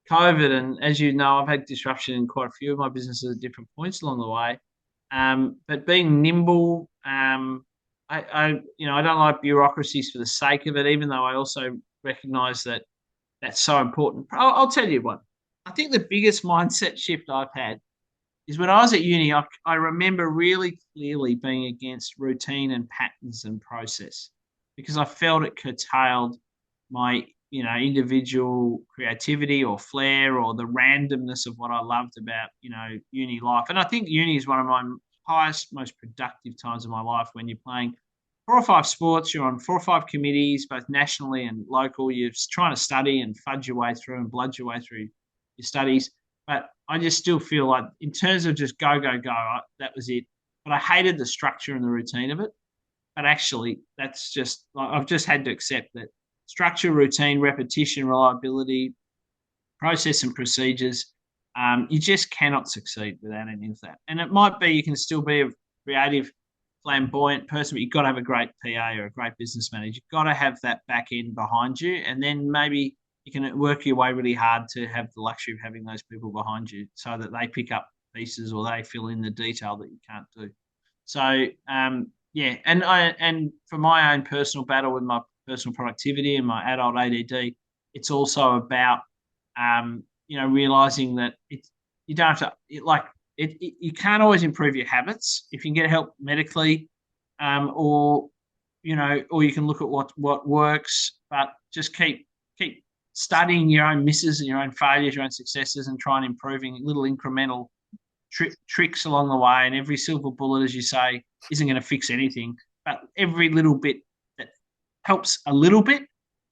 COVID, and as you know, I've had disruption in quite a few of my businesses at different points along the way. But being nimble, I don't like bureaucracies for the sake of it, even though I also recognise that that's so important. I'll tell you one. I think the biggest mindset shift I've had is when I was at uni, I remember really clearly being against routine and patterns and process because I felt it curtailed my, individual creativity or flair or the randomness of what I loved about, uni life. And I think uni is one of my highest, most productive times of my life when you're playing 4 or 5 sports, you're on 4 or 5 committees, both nationally and local. You're trying to study and fudge your way through and blood your way through your studies. But I just still feel like in terms of just go, that was it. But I hated the structure and the routine of it. But actually, that's just, I've just had to accept that structure, routine, repetition, reliability, process and procedures, you just cannot succeed without any of that. And it might be you can still be a creative, flamboyant person, but you've got to have a great PA or a great business manager. You've got to have that back end behind you. And then maybe you can work your way really hard to have the luxury of having those people behind you so that they pick up pieces or they fill in the detail that you can't do. So, and for my own personal battle with my personal productivity and my adult ADD, it's also about, realizing that you don't have to, you can't always improve your habits. If you can get help medically, or you can look at what works, but just keep studying your own misses and your own failures, your own successes, and try and improving little incremental tricks along the way. And every silver bullet, as you say, isn't going to fix anything, but every little bit that helps a little bit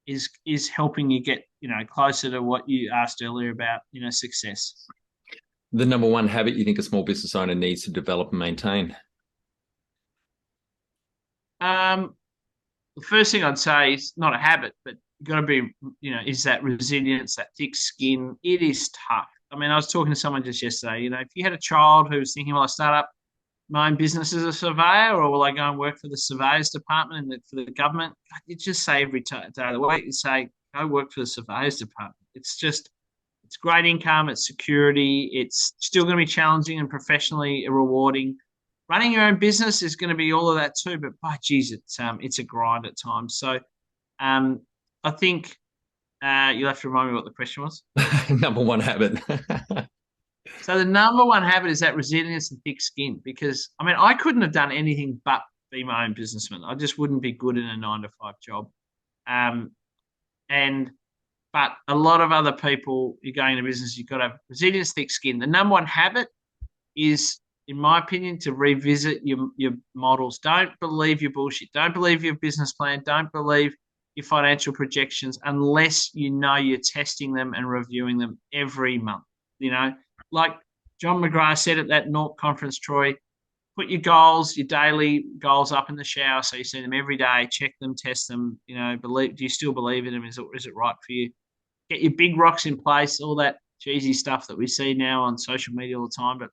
is helping you get closer to what you asked earlier about success. The number one habit you think a small business owner needs to develop and maintain? Um, the first thing I'd say is not a habit, but you've got to be, is that resilience, that thick skin. It is tough. I mean, I was talking to someone just yesterday. If you had a child who was thinking, "Well, I start up my own business as a surveyor, or will I go and work for the surveyors department and for the government?" You just say every day of the week, you say, "Go work for the surveyors department." It's great income, it's security, it's still going to be challenging and professionally rewarding. Running your own business is going to be all of that too, but by geez, it's a grind at times. So um, I think you'll have to remind me what the question was. Number one habit. So the number one habit is that resilience and thick skin, because I mean I couldn't have done anything but be my own businessman. I just wouldn't be good in a 9 to 5 job. Um, and but a lot of other people, you're going into business, you've got to have resilience, thick skin. The number one habit is, in my opinion, to revisit your models. Don't believe your bullshit. Don't believe your business plan. Don't believe your financial projections unless you know you're testing them and reviewing them every month. Like John McGrath said at that North conference, Troy, put your goals, your daily goals up in the shower so you see them every day, check them, test them, do you still believe in them? Is it right for you? Get your big rocks in place, all that cheesy stuff that we see now on social media all the time. But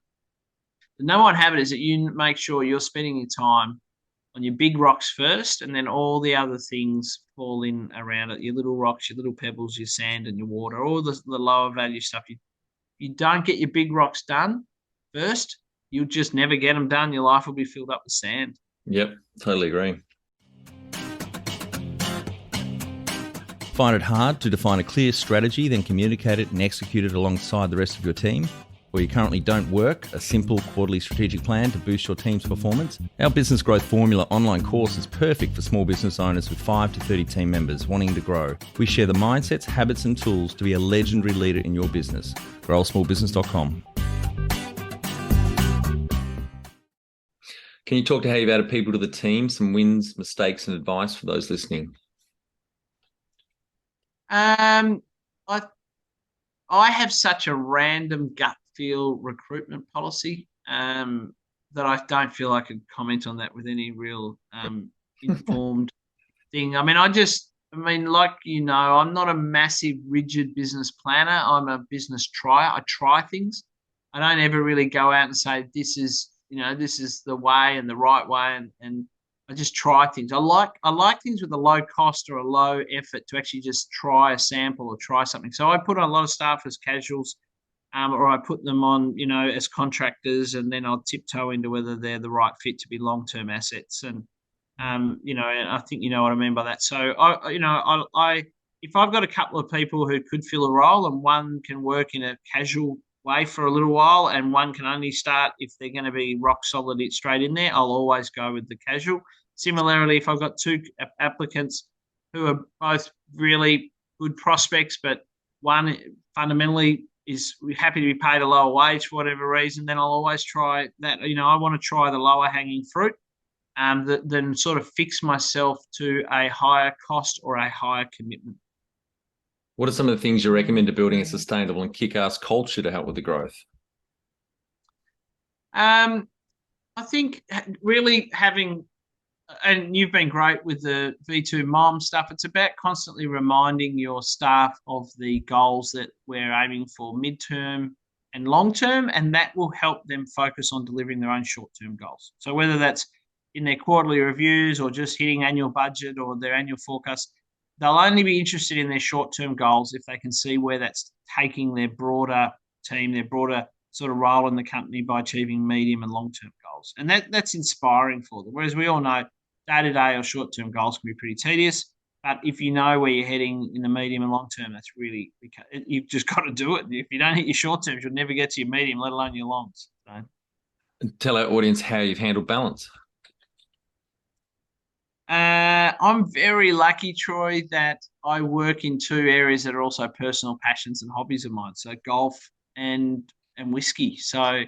the number one habit is that you make sure you're spending your time on your big rocks first, and then all the other things fall in around it. Your little rocks, your little pebbles, your sand and your water, all the lower value stuff. You don't get your big rocks done first, you'll just never get them done. Your life will be filled up with sand. Yep, totally agree. Find it hard to define a clear strategy, then communicate it and execute it alongside the rest of your team? Or you currently don't work a simple quarterly strategic plan to boost your team's performance? Our Business Growth Formula online course is perfect for small business owners with 5 to 30 team members wanting to grow. We share the mindsets, habits and tools to be a legendary leader in your business. growasmallbusiness.com. Can you talk to how you've added people to the team, some wins, mistakes and advice for those listening? I have such a random gut feel recruitment policy that I don't feel I could comment on that with any real informed thing. I'm not a massive rigid business planner. I'm a business trier. I try things. I don't ever really go out and say this is the way and the right way, and I just try things. I like things with a low cost or a low effort to actually just try a sample or try something. So I put on a lot of staff as casuals, or I put them on, as contractors, and then I'll tiptoe into whether they're the right fit to be long-term assets. And and I think you know what I mean by that. So if I've got a couple of people who could fill a role, and one can work in a casual way for a little while, and one can only start if they're going to be rock solid straight in there, I'll always go with the casual. Similarly, if I've got two applicants who are both really good prospects, but one fundamentally is happy to be paid a lower wage for whatever reason, then I'll always try that. I want to try the lower hanging fruit, then sort of fix myself to a higher cost or a higher commitment. What are some of the things you recommend to building a sustainable and kick-ass culture to help with the growth? I think really having, and you've been great with the V2 Mom stuff, it's about constantly reminding your staff of the goals that we're aiming for midterm and long term, and that will help them focus on delivering their own short-term goals. So whether that's in their quarterly reviews or just hitting annual budget or their annual forecast, they'll only be interested in their short-term goals if they can see where that's taking their broader team, their broader sort of role in the company by achieving medium and long-term goals. And that's inspiring for them. Whereas we all know day-to-day or short-term goals can be pretty tedious. But if you know where you're heading in the medium and long term, that's really, you've just got to do it. If you don't hit your short terms, you'll never get to your medium, let alone your longs. So. Tell our audience how you've handled balance. I'm very lucky, Troy, that I work in two areas that are also personal passions and hobbies of mine. So golf and whiskey. So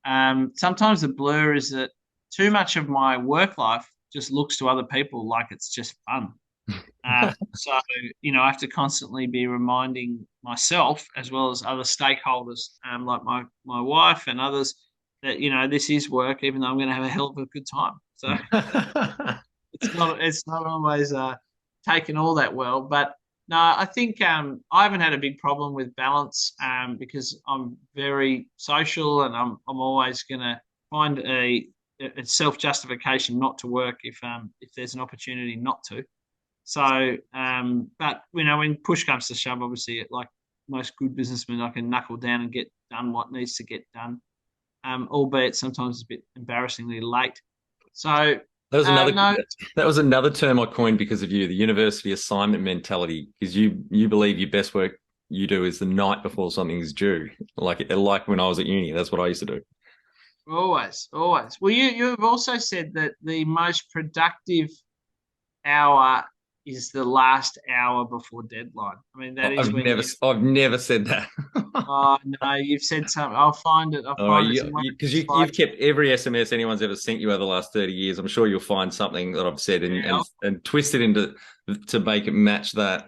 sometimes the blur is that too much of my work life just looks to other people like it's just fun. So, I have to constantly be reminding myself as well as other stakeholders, like my wife and others, that, this is work, even though I'm going to have a hell of a good time. So it's not always taken all that well, but no, I think I haven't had a big problem with balance, because I'm very social, and I'm always going to find a self justification not to work if there's an opportunity not to. So, but when push comes to shove, obviously, like most good businessmen, I can knuckle down and get done what needs to get done, albeit sometimes it's a bit embarrassingly late. So, That was another no, that was another term I coined because of you, the university assignment mentality. Because you believe your best work you do is the night before something's due. Like when I was at uni, that's what I used to do. always, always. Well, you've also said that the most productive hour is the last hour before deadline. I mean, that is when I've never said that. oh no, you've said something. I'll find it. I'll All right, find it somewhere. because you've kept every SMS anyone's ever sent you over the last 30 years. I'm sure you'll find something that I've said Yeah. and twist it into to make it match that.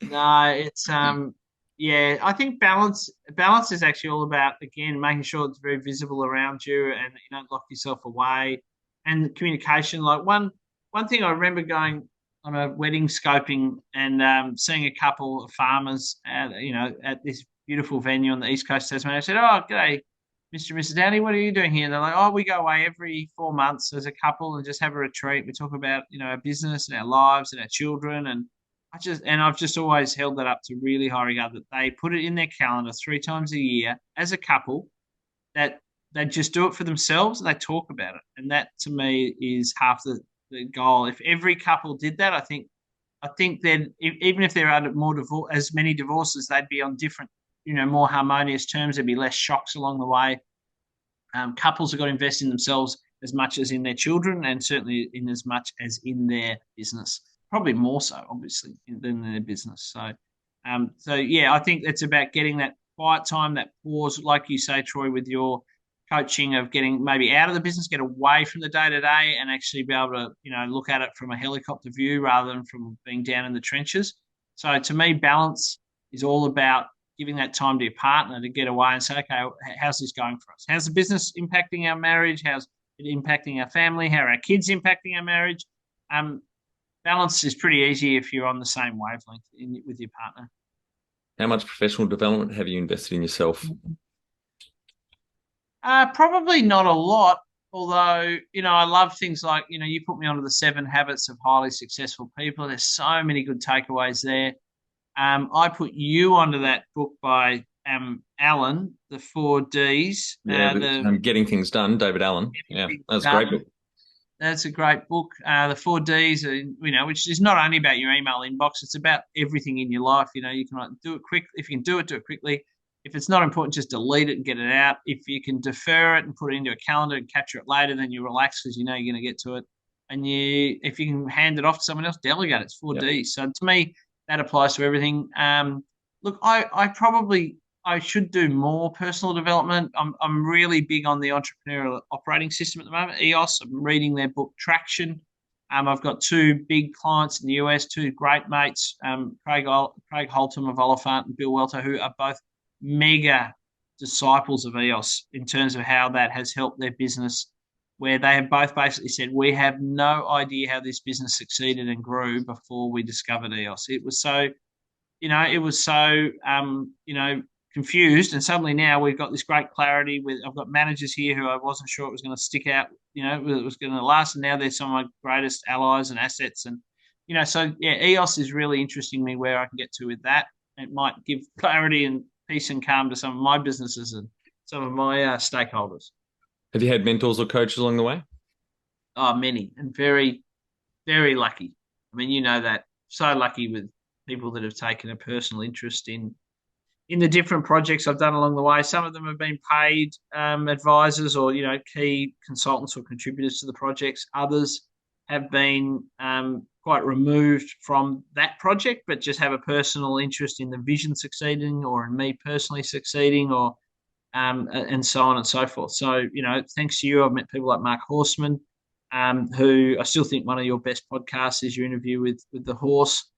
No, it's yeah, I think balance is actually all about, again, making sure it's very visible around you and you don't lock yourself away, and communication. Like one thing I remember going on a wedding scoping and seeing a couple of farmers at this beautiful venue on the east coast of Tasmania. I said, "Oh, g'day, Mr. and Mrs. Downey, what are you doing here?" And they're like, "Oh, we go away every 4 months as a couple and just have a retreat. We talk about our business and our lives and our children." And I've just always held that up to really high regard, that they put it in their calendar 3 times a year as a couple, that they just do it for themselves and they talk about it. And that to me is half the goal. If every couple did that, I think then, even if there are as many divorces, they'd be on different, more harmonious terms. There'd be less shocks along the way. Couples have got to invest in themselves as much as in their children, and certainly in as much as in their business. Probably more so, obviously, than their business. So yeah, I think it's about getting that quiet time, that pause, like you say, Troy, with your coaching, of getting maybe out of the business, get away from the day to day, and actually be able to, look at it from a helicopter view rather than from being down in the trenches. So to me, balance is all about giving that time to your partner to get away and say, okay, how's this going for us? How's the business impacting our marriage? How's it impacting our family? How are our kids impacting our marriage? Um, Balance is pretty easy if you're on the same wavelength with your partner. How much professional development have you invested in yourself? Probably not a lot, although, I love things like, you put me onto the 7 Habits of Highly Successful People. There's so many good takeaways there. I put you onto that book by Alan, the 4 Ds. Yeah, Getting Things Done, David Allen. Yeah, that's a great book. That's a great book. The 4 Ds, are, which is not only about your email inbox, it's about everything in your life. You can do it quick. If you can do it quickly. If it's not important, just delete it and get it out. If you can defer it and put it into a calendar and capture it later, then you relax because you know you're going to get to it. And if you can hand it off to someone else, delegate it. It's 4Ds. Yep. So to me, that applies to everything. Look, I should do more personal development. I'm really big on the entrepreneurial operating system at the moment, EOS. I'm reading their book Traction. I've got 2 big clients in the US, 2 great mates, Craig Holtham of Oliphant and Bill Welter, who are both mega disciples of EOS in terms of how that has helped their business, where they have both basically said, we have no idea how this business succeeded and grew before we discovered EOS. It was so, confused, and suddenly now we've got this great clarity. I've got managers here who I wasn't sure it was going to stick out, it was going to last, and now they're some of my greatest allies and assets. And so yeah, EOS is really interesting me where I can get to with that. It might give clarity and peace and calm to some of my businesses and some of my stakeholders. Have you had mentors or coaches along the way? Oh, many, and very, very lucky. I mean, that, so lucky with people that have taken a personal interest in the different projects I've done along the way. Some of them have been paid advisors or, key consultants or contributors to the projects. Others have been quite removed from that project, but just have a personal interest in the vision succeeding or in me personally succeeding, or and so on and so forth. So, thanks to you, I've met people like Mark Horseman, who I still think one of your best podcasts is your interview with the horse.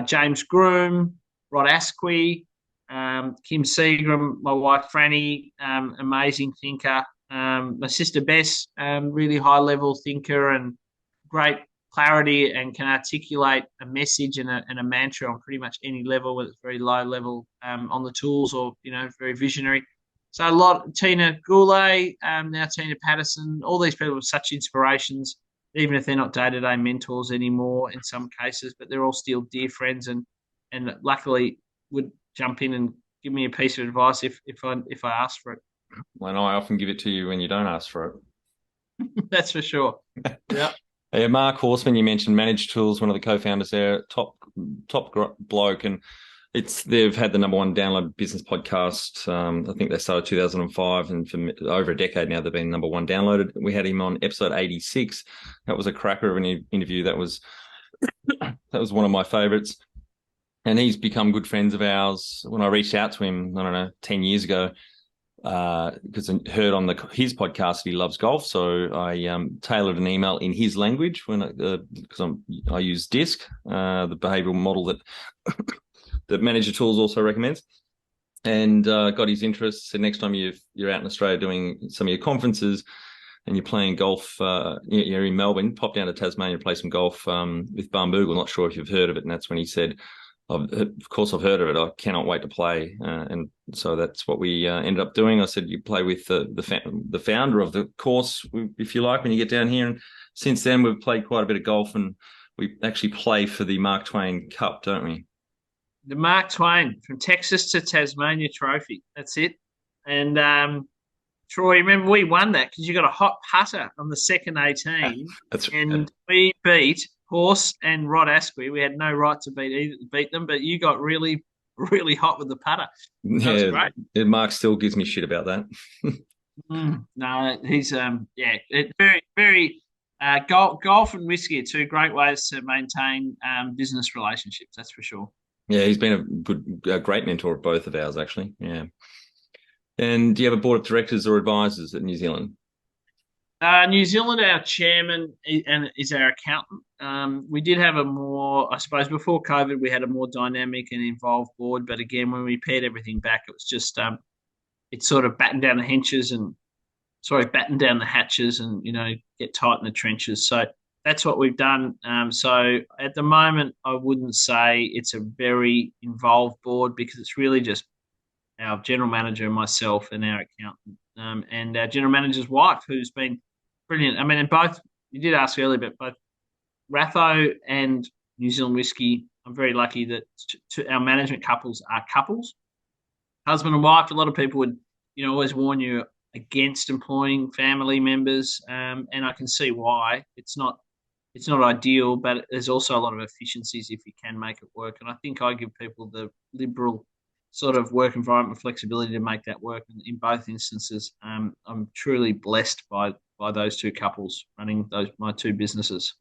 James Groom, Rod Asquith, Kim Seagram, my wife Franny, amazing thinker. My sister Bess, really high level thinker and great clarity and can articulate a message and a mantra on pretty much any level, whether it's very low level on the tools or very visionary. So a lot. Tina Goulet, now Tina Patterson, all these people are such inspirations, even if they're not day-to-day mentors anymore in some cases, but they're all still dear friends and luckily would jump in and give me a piece of advice if I asked for it. Well, I often give it to you when you don't ask for it. That's for sure. Yeah. Yeah, Mark Horseman, you mentioned Managed Tools, one of the co-founders there, top bloke, and they've had the #1 download business podcast. I think they started 2005, and for over a decade now they've been #1 downloaded. We had him on episode 86. That was a cracker of an interview. That was one of my favorites, and he's become good friends of ours. When I reached out to him, I don't know, 10 years ago, because I heard on his podcast he loves golf, so I tailored an email in his language because I use DISC, the behavioural model that that Manager Tools also recommends, and got his interest. So next time you're out in Australia doing some of your conferences and you're playing golf, you're in Melbourne, pop down to Tasmania to play some golf with Barnbougle. Not sure if you've heard of it, and that's when he said, of course I've heard of it. I cannot wait to play, and so that's what we ended up doing. I said you play with the founder of the course, if you like, when you get down here. And since then we've played quite a bit of golf, and we actually play for the Mark Twain Cup, don't we? The Mark Twain from Texas to Tasmania Trophy. That's it. And Troy, remember we won that because you got a hot putter on the second 18, and we beat Horse and Rod Asquith. We had no right to beat them, but you got really, really hot with the putter. That was great. Mark still gives me shit about that. No, he's very, very. Golf and whiskey are two great ways to maintain business relationships. That's for sure. Yeah, he's been a great mentor of both of ours, actually. Yeah. And do you have a board of directors or advisors at New Zealand? New Zealand, our chairman is our accountant. We did have a more, I suppose, before COVID, we had a more dynamic and involved board. But again, when we pared everything back, it was just it sort of battened down the hatches and get tight in the trenches. So that's what we've done. So at the moment, I wouldn't say it's a very involved board because it's really just our general manager and myself and our accountant and our general manager's wife, who's been brilliant. I mean, and both, you did ask earlier, but both Ratho and New Zealand Whisky, I'm very lucky that our management couples are couples, husband and wife. A lot of people would, always warn you against employing family members, and I can see why. It's not ideal, but there's also a lot of efficiencies if you can make it work. And I think I give people the liberal sort of work environment flexibility to make that work. And in both instances, I'm truly blessed by those two couples running my two businesses.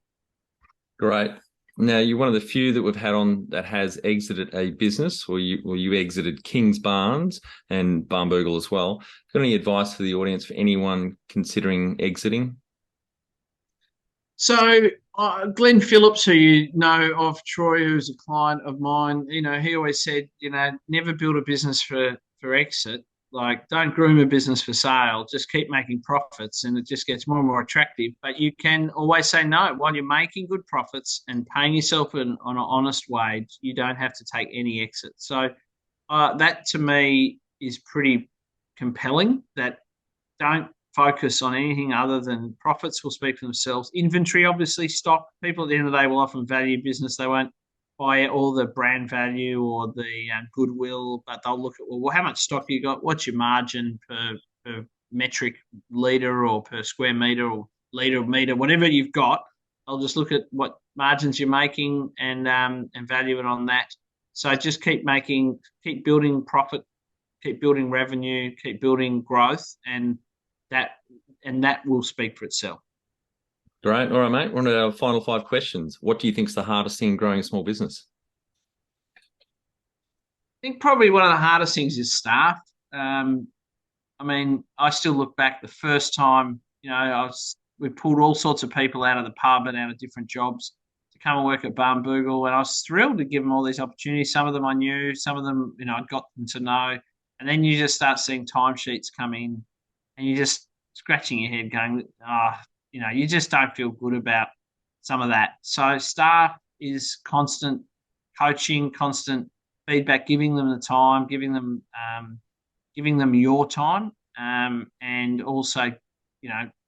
Great. Now, you're one of the few that we've had on that has exited a business, or you exited Kings Barnes and Barnbougle as well. Got any advice for the audience for anyone considering exiting? So Glenn Phillips, who you know of, Troy, who's a client of mine, he always said, never build a business for exit. Like, don't groom a business for sale. Just keep making profits, and it just gets more and more attractive. But you can always say no while you're making good profits and paying yourself on an honest wage. You don't have to take any exit. So that to me is pretty compelling. That don't focus on anything other than profits will speak for themselves. Inventory, obviously, stock. People at the end of the day will often value business. They won't buy all the brand value or the goodwill, but they'll look at, well, how much stock you got? What's your margin per metric litre or per square metre or metre, whatever you've got. I'll just look at what margins you're making and value it on that. So just keep building profit, keep building revenue, keep building growth, and that will speak for itself. Great. All right, mate. We're on to our final 5 questions. What do you think is the hardest thing in growing a small business? I think probably one of the hardest things is staff. I still look back the first time, I was we pulled all sorts of people out of the pub and out of different jobs to come and work at Barnbougle, and I was thrilled to give them all these opportunities. Some of them I knew, some of them, I got them to know, and then you just start seeing timesheets come in, and you're just scratching your head, going, you just don't feel good about some of that. So staff is constant coaching, constant feedback, giving them the time, giving them your time, and also,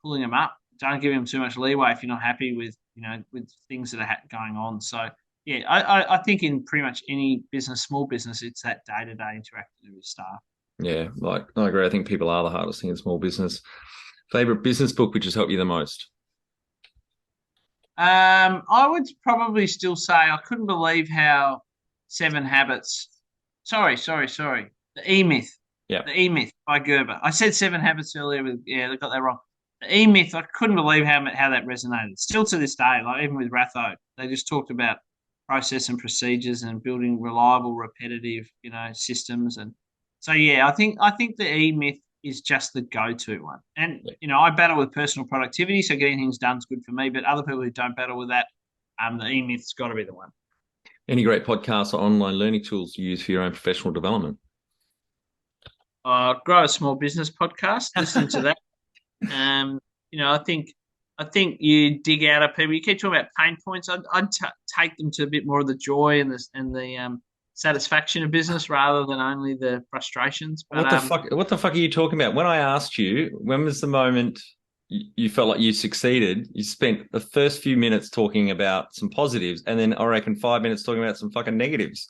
pulling them up. Don't give them too much leeway if you're not happy with things that are going on. So yeah, I think in pretty much any business, small business, it's that day-to-day interaction with staff. Yeah, like I agree. I think people are the hardest thing in small business. Favorite business book which has helped you the most? I would probably still say I couldn't believe how Seven Habits. Sorry. The E-Myth. Yeah. The E-Myth by Gerber. I said Seven Habits earlier. I got that wrong. The E-Myth, I couldn't believe how that resonated. Still to this day, like even with Ratho, they just talked about process and procedures and building reliable, repetitive, systems. And so, yeah, I think the E-Myth is just the go-to one. And, I battle with personal productivity, so getting things done is good for me. But other people who don't battle with that, the E-Myth's got to be the one. Any great podcasts or online learning tools you use for your own professional development? Grow a Small Business podcast. Listen to that. I think you dig out of people. You keep talking about pain points. I'd take them to a bit more of the joy and the satisfaction of business rather than only the frustrations. But, what the fuck are you talking about? When I asked you, when was the moment you felt like you succeeded? You spent the first few minutes talking about some positives, and then I reckon 5 minutes talking about some fucking negatives.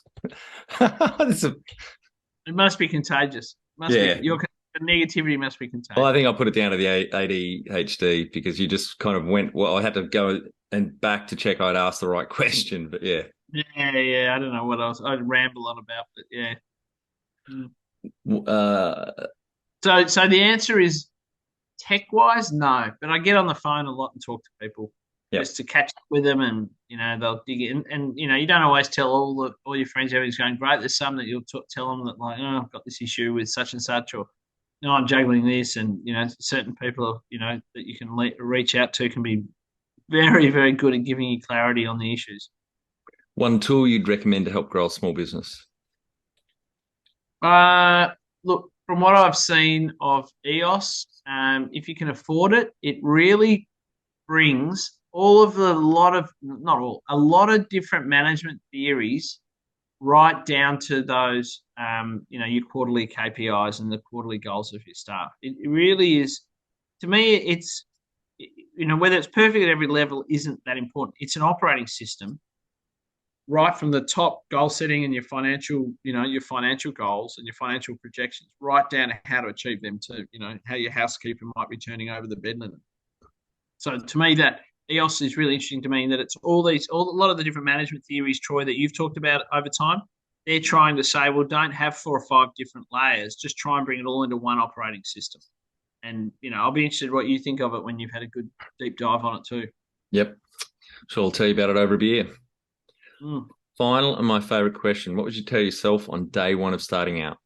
It must be contagious. The negativity must be contagious. Well, I think I'll put it down to the ADHD because you just kind of went, well, I had to go and back to check I'd asked the right question, but yeah. Yeah, I don't know what else I'd ramble on about, but yeah. So the answer is tech-wise, no, but I get on the phone a lot and talk to people just to catch up with them, and they'll dig in, and you don't always tell all your friends everything's going great. There's some that you'll tell them that, like, oh, I've got this issue with such and such, or no, I'm juggling this, and certain people that you can reach out to can be very, very good at giving you clarity on the issues. One tool you'd recommend to help grow a small business? Look, from what I've seen of EOS, if you can afford it, it really brings a lot of different management theories right down to those, your quarterly KPIs and the quarterly goals of your staff. It really is, to me, it's, whether it's perfect at every level isn't that important. It's an operating system, right from the top goal setting and your financial goals and your financial projections, right down to how to achieve them too. How your housekeeper might be turning over the bed linen. So to me, that EOS is really interesting to me, that it's a lot of the different management theories, Troy, that you've talked about over time. They're trying to say, well, don't have 4 or 5 different layers. Just try and bring it all into one operating system. And, I'll be interested in what you think of it when you've had a good deep dive on it too. Yep. So I'll tell you about it over a beer. Mm. Final and my favorite question. What would you tell yourself on day one of starting out?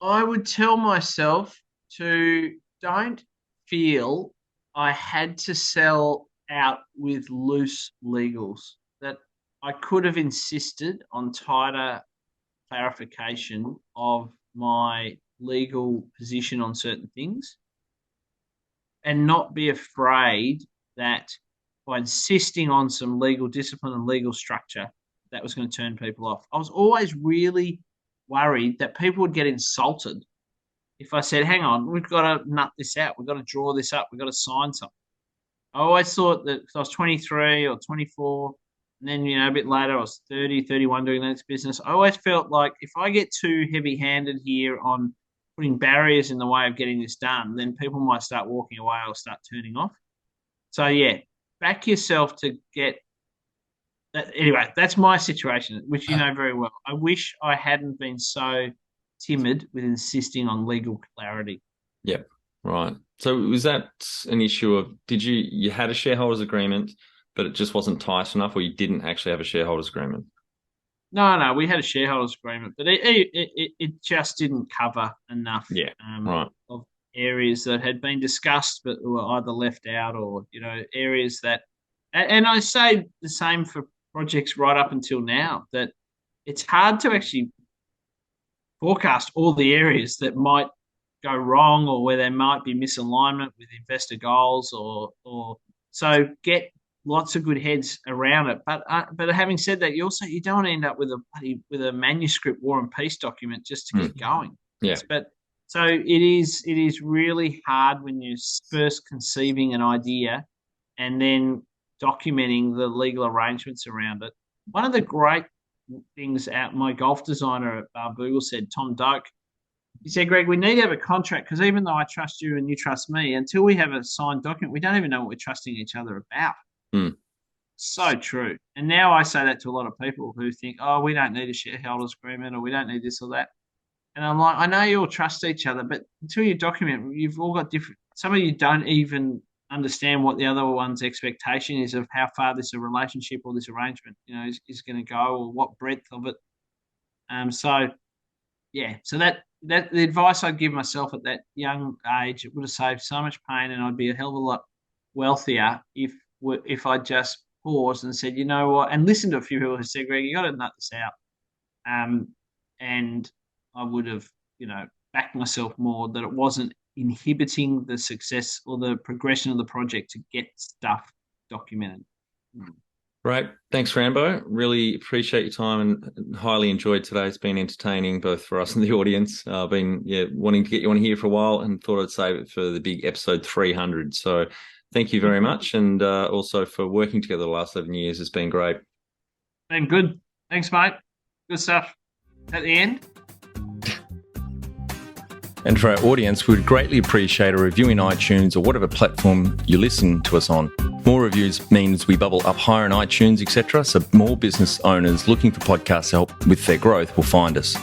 I would tell myself to don't feel I had to sell out with loose legals, that I could have insisted on tighter clarification of my legal position on certain things, and not be afraid that by insisting on some legal discipline and legal structure, that was going to turn people off. I was always really worried that people would get insulted if I said, hang on, we've got to nut this out. We've got to draw this up. We've got to sign something. I always thought that I was 23 or 24, and then, a bit later I was 30, 31 doing this business. I always felt like if I get too heavy-handed here on putting barriers in the way of getting this done, then people might start walking away or start turning off. So, yeah, back yourself to get that. Anyway, that's my situation, which you know very well. I wish I hadn't been so timid with insisting on legal clarity. Yep, right. So was that an issue of, you had a shareholders agreement, but it just wasn't tight enough, or you didn't actually have a shareholders agreement? No, we had a shareholders agreement, but it just didn't cover enough Right. of areas that had been discussed but were either left out or, areas that, and I say the same for projects right up until now, that it's hard to actually forecast all the areas that might go wrong or where there might be misalignment with investor goals or so get lots of good heads around it. But having said that, you don't want to end up with a manuscript War and Peace document just to keep going. Yeah. So it is really hard when you're first conceiving an idea and then documenting the legal arrangements around it. One of the great things my golf designer at Barbugle said, Tom Doak, he said, Greg, we need to have a contract because even though I trust you and you trust me, until we have a signed document, we don't even know what we're trusting each other about. So true. And now I say that to a lot of people who think, oh, we don't need a shareholders agreement or we don't need this or that. And I'm like, I know you all trust each other, but until you document, you've all got different. Some of you don't even understand what the other one's expectation is of how far this relationship or this arrangement, is going to go or what breadth of it. So that the advice I'd give myself at that young age, it would have saved so much pain, and I'd be a hell of a lot wealthier if I just paused and said, you know what, and listened to a few people who said, Greg, you got to nut this out, and I would have, backed myself more that it wasn't inhibiting the success or the progression of the project to get stuff documented. Great. Thanks, Rambo. Really appreciate your time and highly enjoyed today. It's been entertaining both for us and the audience. I've been wanting to get you on here for a while and thought I'd save it for the big episode 300. So thank you very much, and also for working together the last 7 years. It's been great. Been good. Thanks, mate. Good stuff. At the end. And for our audience, we would greatly appreciate a review in iTunes or whatever platform you listen to us on. More reviews means we bubble up higher in iTunes, etc., so more business owners looking for podcast help with their growth will find us.